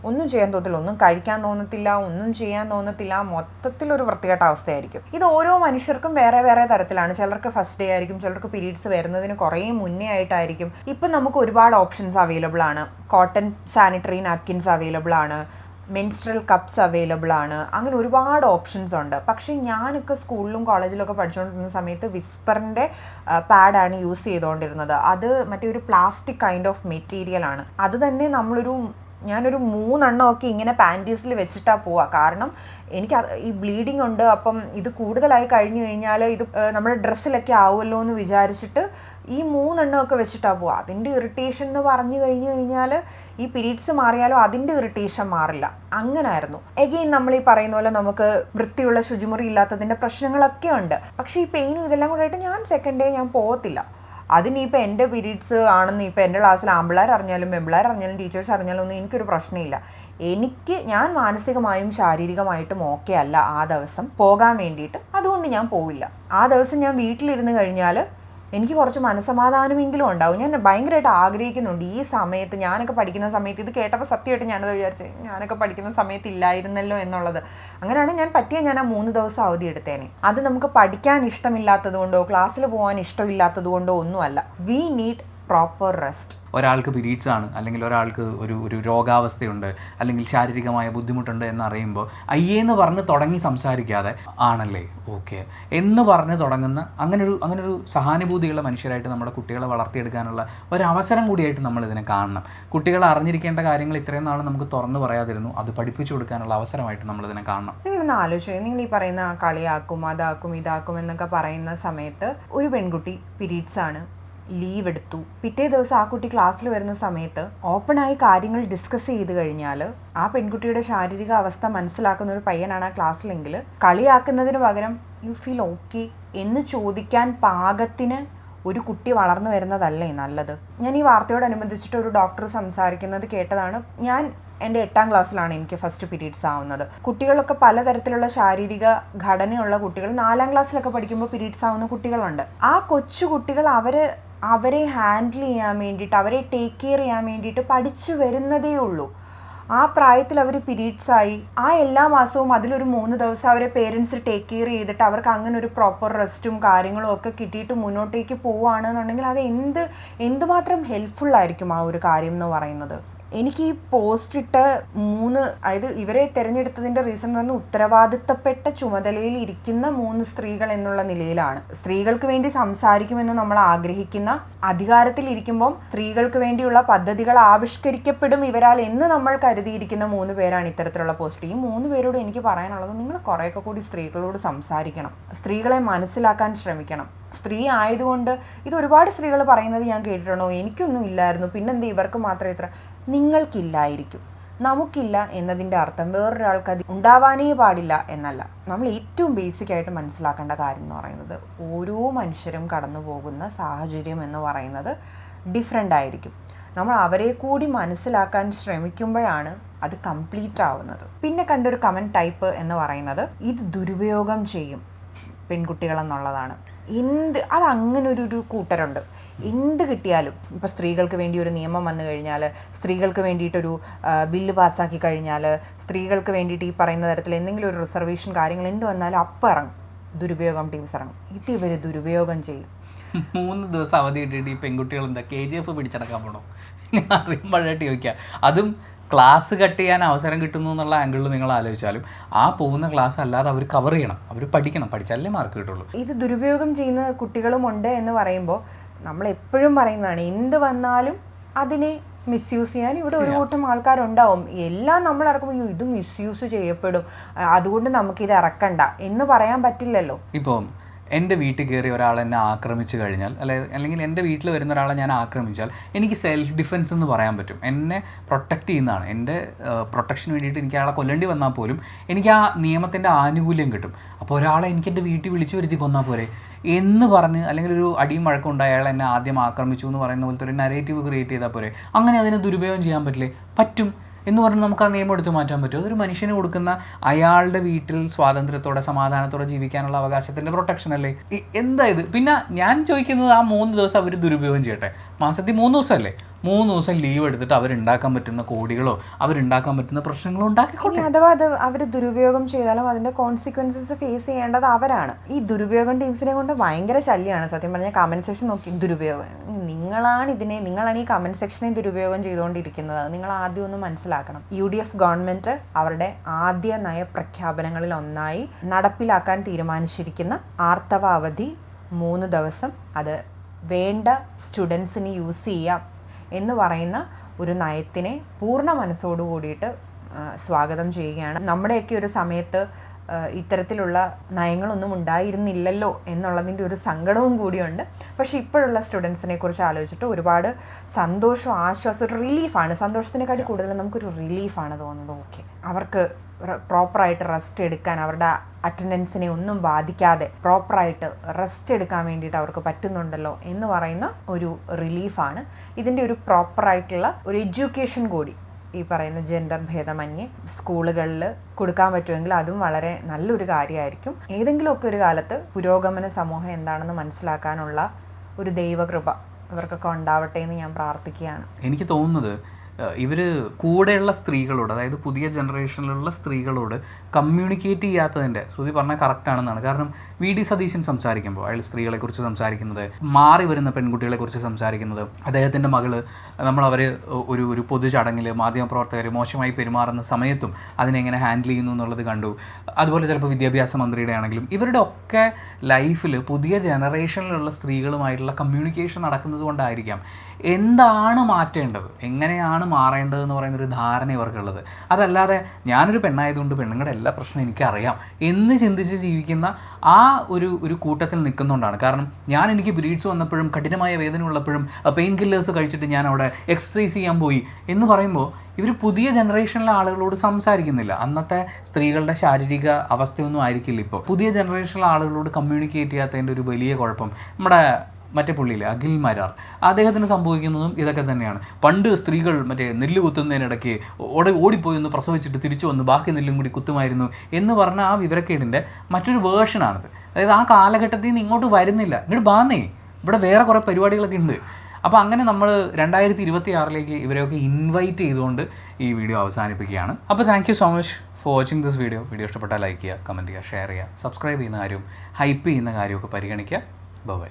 ഒന്നും ചെയ്യാൻ തോന്നത്തില്ല, ഒന്നും കഴിക്കാൻ തോന്നത്തില്ല, ഒന്നും ചെയ്യാൻ തോന്നത്തില്ല. മൊത്തത്തിലൊരു വൃത്തികെട്ട അവസ്ഥയായിരിക്കും. ഇത് ഓരോ മനുഷ്യർക്കും വേറെ വേറെ തരത്തിലാണ്. ചിലർക്ക് ഫസ്റ്റ് ഡേ ആയിരിക്കും, ചിലർക്ക് പീരീഡ്സ് വരുന്നതിന് കുറേ മുന്നേ ആയിട്ടായിരിക്കും. ഇപ്പം നമുക്ക് ഒരുപാട് ഓപ്ഷൻസ് അവൈലബിൾ ആണ്. കോട്ടൺ സാനിറ്ററി നാപ്കിൻസ് അവൈലബിൾ ആണ്, മെൻസ്ട്രൽ കപ്സ് അവൈലബിൾ ആണ്, അങ്ങനെ ഒരുപാട് ഓപ്ഷൻസ് ഉണ്ട്. പക്ഷേ ഞാനൊക്കെ സ്കൂളിലും കോളേജിലൊക്കെ പഠിച്ചുകൊണ്ടിരുന്ന സമയത്ത് വിസ്പറിൻ്റെ പാഡാണ് യൂസ് ചെയ്തുകൊണ്ടിരുന്നത്. അത് മറ്റേ ഒരു പ്ലാസ്റ്റിക് കൈൻഡ് ഓഫ് മെറ്റീരിയൽ ആണ്. അത് തന്നെ ഞാനൊരു 3 എണ്ണമൊക്കെ ഇങ്ങനെ പാൻറ്റീസിൽ വെച്ചിട്ടാണ് പോവുക. കാരണം എനിക്ക് ഈ ബ്ലീഡിങ് ഉണ്ട്, അപ്പം ഇത് കൂടുതലായി കഴിഞ്ഞു കഴിഞ്ഞാൽ ഇത് നമ്മുടെ ഡ്രസ്സിലൊക്കെ ആവുമല്ലോ എന്ന് വിചാരിച്ചിട്ട് ഈ 3 എണ്ണമൊക്കെ വെച്ചിട്ടാണ് പോവുക. അതിൻ്റെ ഇറിറ്റേഷൻ എന്ന് പറഞ്ഞു കഴിഞ്ഞു കഴിഞ്ഞാൽ ഈ പീരീഡ്സ് മാറിയാലും അതിൻ്റെ ഇറിറ്റേഷൻ മാറില്ല. അങ്ങനായിരുന്നു. എഗെയിൻ നമ്മൾ ഈ പറയുന്ന പോലെ നമുക്ക് വൃത്തിയുള്ള ശുചിമുറി ഇല്ലാത്തതിൻ്റെ പ്രശ്നങ്ങളൊക്കെ ഉണ്ട്. പക്ഷേ ഈ പെയിനും ഇതെല്ലാം കൂടെ ആയിട്ട് ഞാൻ സെക്കൻഡ് ഡേ ഞാൻ പോകത്തില്ല. അതിനിപ്പോൾ എൻ്റെ പീരീഡ്സ് ആണെന്ന് ഇപ്പോൾ എൻ്റെ ക്ലാസ്സിൽ ആൺപിള്ളേർ അറിഞ്ഞാലും പെൺപിള്ളേർ അറിഞ്ഞാലും ടീച്ചേഴ്സ് അറിഞ്ഞാലും ഒന്നും എനിക്കൊരു പ്രശ്നമില്ല. ഞാൻ മാനസികമായും ശാരീരികമായിട്ടും ഓക്കെ അല്ല ആ ദിവസം പോകാൻ വേണ്ടിയിട്ട്. അതുകൊണ്ട് ഞാൻ പോവില്ല. ആ ദിവസം ഞാൻ വീട്ടിലിരുന്ന് കഴിഞ്ഞാൽ എനിക്ക് കുറച്ച് മനസ്സമാധാനമെങ്കിലും ഉണ്ടാവും. ഞാൻ ഭയങ്കരമായിട്ട് ആഗ്രഹിക്കുന്നുണ്ട് ഈ സമയത്ത്. ഞാനൊക്കെ പഠിക്കുന്ന സമയത്ത് ഇത് കേട്ടപ്പോൾ സത്യമായിട്ട് ഞാനത് വിചാരിച്ചു ഞാനൊക്കെ പഠിക്കുന്ന സമയത്ത് ഇല്ലായിരുന്നല്ലോ എന്നുള്ളത്. അങ്ങനെയാണ് ഞാൻ ആ 3 ദിവസം അവധി എടുത്തേനെ. അത് നമുക്ക് പഠിക്കാൻ ഇഷ്ടമില്ലാത്തത് കൊണ്ടോ ക്ലാസ്സിൽ പോകാൻ ഇഷ്ടമില്ലാത്തത് കൊണ്ടോ ഒന്നുമല്ല. We need proper rest. ഒരാൾക്ക് പീരീഡ്സ് ആണ്, അല്ലെങ്കിൽ ഒരാൾക്ക് ഒരു രോഗാവസ്ഥയുണ്ട്, അല്ലെങ്കിൽ ശാരീരികമായ ബുദ്ധിമുട്ടുണ്ട് എന്നറിയുമ്പോൾ അയ്യേന്ന് പറഞ്ഞ് തുടങ്ങി സംസാരിക്കാതെ ആണല്ലേ ഓക്കെ എന്ന് പറഞ്ഞ് തുടങ്ങുന്ന അങ്ങനൊരു സഹാനുഭൂതിയുള്ള മനുഷ്യരായിട്ട് നമ്മുടെ കുട്ടികളെ വളർത്തിയെടുക്കാനുള്ള ഒരവസരം കൂടിയായിട്ട് നമ്മൾ ഇതിനെ കാണണം. കുട്ടികൾ അറിഞ്ഞിരിക്കേണ്ട കാര്യങ്ങൾ ഇത്രയും നാൾ നമുക്ക് തുറന്നു പറയാതിരുന്നു, അത് പഠിപ്പിച്ചു കൊടുക്കാനുള്ള അവസരമായിട്ട് നമ്മളിതിനെ കാണണം. നിങ്ങളൊന്ന് ആലോചിക്കുക, നിങ്ങൾ ഈ പറയുന്ന കളിയാക്കും അതാക്കും ഇതാക്കും എന്നൊക്കെ പറയുന്ന സമയത്ത് ഒരു പെൺകുട്ടി പീരീഡ്സ് ആണ്, ലീവ് എടുത്തു, പിറ്റേ ദിവസം ആ കുട്ടി ക്ലാസ്സിൽ വരുന്ന സമയത്ത് ഓപ്പണായി കാര്യങ്ങൾ ഡിസ്കസ് ചെയ്ത് കഴിഞ്ഞാൽ ആ പെൺകുട്ടിയുടെ ശാരീരിക അവസ്ഥ മനസ്സിലാക്കുന്ന ഒരു പയ്യനാണ് ആ ക്ലാസ്സിലെങ്കിൽ കളിയാക്കുന്നതിന് പകരം യു ഫീൽ ഓക്കെ എന്ന് ചോദിക്കാൻ പാകത്തിന് ഒരു കുട്ടി വളർന്നു വരുന്നതല്ലേ നല്ലത്. ഞാൻ ഈ വാർത്തയോടനുബന്ധിച്ചിട്ട് ഒരു ഡോക്ടർ സംസാരിക്കുന്നത് കേട്ടതാണ്. ഞാൻ എൻ്റെ 8ാം ക്ലാസ്സിലാണ് എനിക്ക് ഫസ്റ്റ് പീരീഡ്സ് ആവുന്നത്. കുട്ടികളൊക്കെ പലതരത്തിലുള്ള ശാരീരിക ഘടനയുള്ള കുട്ടികൾ 4ാം ക്ലാസ്സിലൊക്കെ പഠിക്കുമ്പോൾ പീരീഡ്സ് ആവുന്ന കുട്ടികളുണ്ട്. ആ കൊച്ചു കുട്ടികൾ അവരെ ഹാൻഡിൽ ചെയ്യാൻ വേണ്ടിയിട്ട്, അവരെ ടേക്ക് കെയർ ചെയ്യാൻ വേണ്ടിയിട്ട് പഠിച്ചു വരുന്നതേ ഉള്ളൂ. ആ പ്രായത്തിൽ അവർ പീരീഡ്സായി ആ എല്ലാ മാസവും അതിലൊരു 3 ദിവസം അവരെ പേരൻസ് ടേക്ക് കെയർ ചെയ്തിട്ട് അവർക്ക് അങ്ങനെ ഒരു പ്രോപ്പർ റെസ്റ്റും കാര്യങ്ങളും ഒക്കെ കിട്ടിയിട്ട് മുന്നോട്ടേക്ക് പോവുകയാണെന്നുണ്ടെങ്കിൽ അത് എന്തുമാത്രം ഹെൽപ്ഫുള്ളായിരിക്കും ആ ഒരു കാര്യം എന്ന് പറയുന്നത്. എനിക്ക് ഈ പോസ്റ്റ് ഇട്ട 3, അതായത് ഇവരെ തിരഞ്ഞെടുത്തതിൻ്റെ റീസൺ എന്ന് പറഞ്ഞാൽ ഉത്തരവാദിത്തപ്പെട്ട ചുമതലയിൽ ഇരിക്കുന്ന 3 സ്ത്രീകൾ എന്നുള്ള നിലയിലാണ്. സ്ത്രീകൾക്ക് വേണ്ടി സംസാരിക്കുമെന്ന് നമ്മൾ ആഗ്രഹിക്കുന്ന, അധികാരത്തിൽ ഇരിക്കുമ്പം സ്ത്രീകൾക്ക് വേണ്ടിയുള്ള പദ്ധതികൾ ആവിഷ്കരിക്കപ്പെടും ഇവരാൽ എന്ന് നമ്മൾ കരുതിയിരിക്കുന്ന 3 പേരാണ് ഇത്തരത്തിലുള്ള പോസ്റ്റ്. ഈ 3 പേരോട് എനിക്ക് പറയാനുള്ളത്, നിങ്ങൾ കുറേയൊക്കെ കൂടി സ്ത്രീകളോട് സംസാരിക്കണം, സ്ത്രീകളെ മനസ്സിലാക്കാൻ ശ്രമിക്കണം. സ്ത്രീ ആയതുകൊണ്ട് ഇത് ഒരുപാട് സ്ത്രീകൾ പറയുന്നത് ഞാൻ കേട്ടിട്ടുണ്ടോ, എനിക്കൊന്നും ഇല്ലായിരുന്നു പിന്നെന്താ ഇവർക്ക് മാത്രം ഇത്ര. നിങ്ങൾക്കില്ലായിരിക്കും, നമുക്കില്ല എന്നതിൻ്റെ അർത്ഥം വേറൊരാൾക്ക് അത് ഉണ്ടാവാനേ പാടില്ല എന്നല്ല. നമ്മൾ ഏറ്റവും ബേസിക് ആയിട്ട് മനസ്സിലാക്കേണ്ട കാര്യം എന്ന് പറയുന്നത് ഓരോ മനുഷ്യരും കടന്നു പോകുന്ന സാഹചര്യം എന്ന് പറയുന്നത് ഡിഫറെൻ്റ് ആയിരിക്കും. നമ്മൾ അവരെ കൂടി മനസ്സിലാക്കാൻ ശ്രമിക്കുമ്പോഴാണ് അത് കംപ്ലീറ്റ് ആവുന്നത്. പിന്നെ കണ്ടൊരു കമൻറ്റ് ടൈപ്പ് എന്ന് പറയുന്നത് ഇത് ദുരുപയോഗം ചെയ്യും പെൺകുട്ടികളെന്നുള്ളതാണ്. അതങ്ങനെ ഒരു കൂട്ടരുണ്ട്. എന്ത് കിട്ടിയാലും, ഇപ്പോൾ സ്ത്രീകൾക്ക് വേണ്ടി ഒരു നിയമം വന്നു കഴിഞ്ഞാൽ, സ്ത്രീകൾക്ക് വേണ്ടിയിട്ടൊരു ബില്ല് പാസ്സാക്കി കഴിഞ്ഞാൽ, സ്ത്രീകൾക്ക് വേണ്ടിയിട്ട് ഈ പറയുന്ന തരത്തിൽ എന്തെങ്കിലും ഒരു റിസർവേഷൻ കാര്യങ്ങൾ എന്ത് വന്നാലും അപ്പം ഇറങ്ങും ദുരുപയോഗം ടീംസ് ഇറങ്ങും. ഇത് ഇവർ ദുരുപയോഗം ചെയ്യും. 3 ദിവസം അവധി കിട്ടിയിട്ട് ഈ പെൺകുട്ടികൾ എന്താ KGF പിടിച്ചടക്കാൻ പോകണോ അറിയുമ്പോഴായിട്ട് ചോദിക്കുക. അതും ക്ലാസ് കട്ട് ചെയ്യാൻ അവസരം കിട്ടുന്നു എന്നുള്ള ആംഗിളിൽ നിങ്ങൾ ആലോചിച്ചാലും ആ പോകുന്ന ക്ലാസ് അല്ലാതെ അവർ കവർ ചെയ്യണം, അവർ പഠിക്കണം, പഠിച്ചാലേ മാർക്ക് കിട്ടുള്ളൂ. ഇത് ദുരുപയോഗം ചെയ്യുന്ന കുട്ടികളുമുണ്ട് എന്ന് പറയുമ്പോൾ നമ്മൾ എപ്പോഴും പറയുന്നതാണ്, എന്ത് വന്നാലും അതിനെ മിസ്യൂസ് ചെയ്യാൻ ഇവിടെ ഒരു കൂട്ടം ആൾക്കാരുണ്ടാവും. എല്ലാം നമ്മൾ ഇറക്കുമ്പോൾ ഇത് മിസ്യൂസ് ചെയ്യപ്പെടും, അതുകൊണ്ട് നമുക്കിത് ഇറക്കണ്ട എന്ന് പറയാൻ പറ്റില്ലല്ലോ. ഇപ്പം എൻ്റെ വീട്ടിൽ കയറി ഒരാൾ എന്നെ ആക്രമിച്ചു കഴിഞ്ഞാൽ, അല്ലെങ്കിൽ എൻ്റെ വീട്ടിൽ വരുന്ന ഒരാളെ ഞാൻ ആക്രമിച്ചാൽ എനിക്ക് സെൽഫ് ഡിഫെൻസ് എന്ന് പറയാൻ പറ്റും. എന്നെ പ്രൊട്ടക്റ്റ് ചെയ്യുന്നതാണ്. എൻ്റെ പ്രൊട്ടക്ഷന് വേണ്ടിയിട്ട് എനിക്ക് അയാളെ കൊല്ലേണ്ടി വന്നാൽ പോലും എനിക്ക് ആ നിയമത്തിൻ്റെ ആനുകൂല്യം കിട്ടും. അപ്പോൾ ഒരാളെ എനിക്ക് എൻ്റെ വീട്ടിൽ വിളിച്ചു വരുത്തി കൊന്നാൽ പോരെ എന്ന് പറഞ്ഞ്, അല്ലെങ്കിൽ ഒരു അടിയും വഴക്കം ഉണ്ടായ അയാൾ എന്നെ ആദ്യം ആക്രമിച്ചു എന്ന് പറയുന്ന പോലത്തെ ഒരു നരേറ്റീവ് ക്രിയേറ്റ് ചെയ്താൽ പോരെ. അങ്ങനെ അതിനെ ദുരുപയോഗം ചെയ്യാൻ പറ്റില്ലേ? പറ്റും എന്ന് പറഞ്ഞ് നമുക്ക് ആ നിയമം എടുത്ത് മാറ്റാൻ പറ്റും. അതൊരു മനുഷ്യന് കൊടുക്കുന്ന അയാളുടെ വീട്ടിൽ സ്വാതന്ത്ര്യത്തോടെ സമാധാനത്തോടെ ജീവിക്കാനുള്ള അവകാശത്തിൻ്റെ പ്രൊട്ടക്ഷൻ അല്ലേ? എന്താ ഇത്? പിന്നെ ഞാൻ ചോദിക്കുന്നത്, ആ 3 ദിവസം അവർ ദുരുപയോഗം ചെയ്യട്ടെ. മാസത്തിൽ 3 ദിവസമല്ലേ, 3 ദിവസം ലീവ് എടുത്തിട്ട് അവരുണ്ടാക്കാൻ പറ്റുന്ന കോടികളോ അവരുണ്ടാക്കാൻ പറ്റുന്ന പ്രശ്നങ്ങളോ ഉണ്ടാക്കിക്കോട്ടെ. അഥവാ അത് അവർ ദുരുപയോഗം ചെയ്താലും അതിൻ്റെ കോൺസിക്വൻസസ് ഫേസ് ചെയ്യേണ്ടത് അവരാണ്. ഈ ദുരുപയോഗം ടീംസിനെ കൊണ്ട് ഭയങ്കര ശല്യമാണ് സത്യം പറഞ്ഞാൽ. കമൻറ്റ് സെക്ഷൻ നോക്കി ദുരുപയോഗം, നിങ്ങളാണ് ഈ കമൻറ്റ് സെക്ഷനെ ദുരുപയോഗം ചെയ്തുകൊണ്ടിരിക്കുന്നത്. നിങ്ങൾ ആദ്യം ഒന്ന് മനസ്സിലാക്കണം. UDF ഗവൺമെൻറ് അവരുടെ ആദ്യ നയപ്രഖ്യാപനങ്ങളിൽ ഒന്നായി നടപ്പിലാക്കാൻ തീരുമാനിച്ചിരിക്കുന്ന ആർത്തവ അവധി 3 ദിവസം അത് വേണ്ട സ്റ്റുഡൻസിന് യൂസ് ചെയ്യാം എന്ന് പറയുന്ന ഒരു നയത്തിനെ പൂർണ്ണ മനസ്സോടു കൂടിയിട്ട് സ്വാഗതം ചെയ്യുകയാണ്. നമ്മുടെയൊക്കെ ഒരു സമയത്ത് ഇത്തരത്തിലുള്ള നയങ്ങളൊന്നും ഉണ്ടായിരുന്നില്ലല്ലോ എന്നുള്ളതിൻ്റെ ഒരു സങ്കടവും കൂടിയുണ്ട്. പക്ഷേ ഇപ്പോഴുള്ള സ്റ്റുഡൻസിനെ കുറിച്ച് ആലോചിച്ചിട്ട് ഒരുപാട് സന്തോഷവും ആശ്വാസം, ഒരു റിലീഫാണ്. സന്തോഷത്തിനെക്കാട്ടി കൂടുതൽ നമുക്കൊരു റിലീഫാണ് തോന്നുന്നത്. ഓക്കെ, അവർക്ക് പ്രോപ്പറായിട്ട് റെസ്റ്റ് എടുക്കാൻ, അവരുടെ അറ്റൻഡൻസിനെ ഒന്നും ബാധിക്കാതെ പ്രോപ്പറായിട്ട് റെസ്റ്റ് എടുക്കാൻ വേണ്ടിയിട്ട് അവർക്ക് പറ്റുന്നുണ്ടല്ലോ എന്ന് പറയുന്ന ഒരു റിലീഫാണ്. ഇതിൻ്റെ ഒരു പ്രോപ്പറായിട്ടുള്ള ഒരു എഡ്യൂക്കേഷൻ കൂടി ഈ പറയുന്ന ജെൻഡർ ഭേദമന്യേ സ്കൂളുകളിൽ കൊടുക്കാൻ പറ്റുമെങ്കിൽ അതും വളരെ നല്ലൊരു കാര്യമായിരിക്കും. ഏതെങ്കിലുമൊക്കെ ഒരു കാലത്ത് പുരോഗമന സമൂഹം എന്താണെന്ന് മനസ്സിലാക്കാനുള്ള ഒരു ദൈവകൃപ ഇവർക്കൊക്കെ ഉണ്ടാവട്ടെ എന്ന് ഞാൻ പ്രാർത്ഥിക്കുകയാണ്. എനിക്ക് തോന്നുന്നത് ഇവർ കൂടെയുള്ള സ്ത്രീകളോട്, അതായത് പുതിയ ജനറേഷനിലുള്ള സ്ത്രീകളോട് കമ്മ്യൂണിക്കേറ്റ് ചെയ്യാത്തതിൻ്റെ, ശ്രുതി പറഞ്ഞാൽ കറക്റ്റാണെന്നാണ്. കാരണം VD സതീശൻ സംസാരിക്കുമ്പോൾ അയാൾ സ്ത്രീകളെക്കുറിച്ച് സംസാരിക്കുന്നത്, മാറി വരുന്ന പെൺകുട്ടികളെക്കുറിച്ച് സംസാരിക്കുന്നത്, അദ്ദേഹത്തിൻ്റെ മകള് നമ്മളവർ ഒരു പൊതു ചടങ്ങിൽ മാധ്യമപ്രവർത്തകർ മോശമായി പെരുമാറുന്ന സമയത്തും അതിനെങ്ങനെ ഹാൻഡിൽ ചെയ്യുന്നു എന്നുള്ളത് കണ്ടു. അതുപോലെ ചിലപ്പോൾ വിദ്യാഭ്യാസ മന്ത്രിയുടെ ആണെങ്കിലും ഇവരുടെ ഒക്കെ ലൈഫിൽ പുതിയ ജനറേഷനിലുള്ള സ്ത്രീകളുമായിട്ടുള്ള കമ്മ്യൂണിക്കേഷൻ നടക്കുന്നത് കൊണ്ടായിരിക്കാം എന്താണ് മാറ്റേണ്ടത്, എങ്ങനെയാണ് മാറേണ്ടതെന്ന് പറയുന്നൊരു ധാരണ ഇവർക്കുള്ളത്. അതല്ലാതെ ഞാനൊരു പെണ്ണായതുകൊണ്ട് പെണ്ണുങ്ങളുടെ എല്ലാ പ്രശ്നവും എനിക്കറിയാം എന്ന് ചിന്തിച്ച് ജീവിക്കുന്ന ആ ഒരു കൂട്ടത്തിൽ നിൽക്കുന്നുകൊണ്ടാണ്. കാരണം എനിക്ക് പീരീഡ്സ് വന്നപ്പോഴും കഠിനമായ വേദന ഉള്ളപ്പോഴും പെയിൻ കില്ലേഴ്സ് കഴിച്ചിട്ട് ഞാൻ അവിടെ എക്സസൈസ് ചെയ്യാൻ പോയി എന്ന് പറയുമ്പോൾ ഇവർ പുതിയ ജനറേഷനിലെ ആളുകളോട് സംസാരിക്കുന്നില്ല. അന്നത്തെ സ്ത്രീകളുടെ ശാരീരിക അവസ്ഥയൊന്നും ആയിരിക്കില്ല ഇപ്പോൾ. പുതിയ ജനറേഷനിലെ ആളുകളോട് കമ്മ്യൂണിക്കേറ്റ് ചെയ്യാത്തതിൻ്റെ ഒരു വലിയ കുഴപ്പം നമ്മുടെ മറ്റേ പുള്ളിയില്ലേ അഖിൽ മരാർ, അദ്ദേഹത്തിന് സംഭവിക്കുന്നതും ഇതൊക്കെ തന്നെയാണ്. പണ്ട് സ്ത്രീകൾ നെല്ല് കുത്തുന്നതിനിടയ്ക്ക് ഓടിപ്പോയി ഒന്ന് പ്രസവിച്ചിട്ട് തിരിച്ചു വന്ന് ബാക്കി നെല്ലും കൂടി കുത്തുമായിരുന്നു എന്ന് പറഞ്ഞ ആ വിവരക്കേടിൻ്റെ മറ്റൊരു വേർഷനാണിത്. അതായത് ആ കാലഘട്ടത്തിൽ നിന്ന് ഇങ്ങോട്ട് വരുന്നില്ല, ഇങ്ങോട്ട് ബാന്നേ, ഇവിടെ വേറെ കുറേ പരിപാടികളൊക്കെ ഉണ്ട്. അപ്പോൾ അങ്ങനെ നമ്മൾ 2026 ഇവരെയൊക്കെ ഇൻവൈറ്റ് ചെയ്തുകൊണ്ട് ഈ വീഡിയോ അവസാനിപ്പിക്കുകയാണ്. അപ്പോൾ thank you so much for watching this video. ഇഷ്ടപ്പെട്ടാൽ ലൈക്ക് ചെയ്യുക, കമൻറ്റ് ചെയ്യുക, ഷെയർ ചെയ്യുക, സബ്സ്ക്രൈബ് ചെയ്യുന്ന കാര്യവും ഹൈപ്പ് ചെയ്യുന്ന കാര്യമൊക്കെ പരിഗണിക്കുക. ബൈ.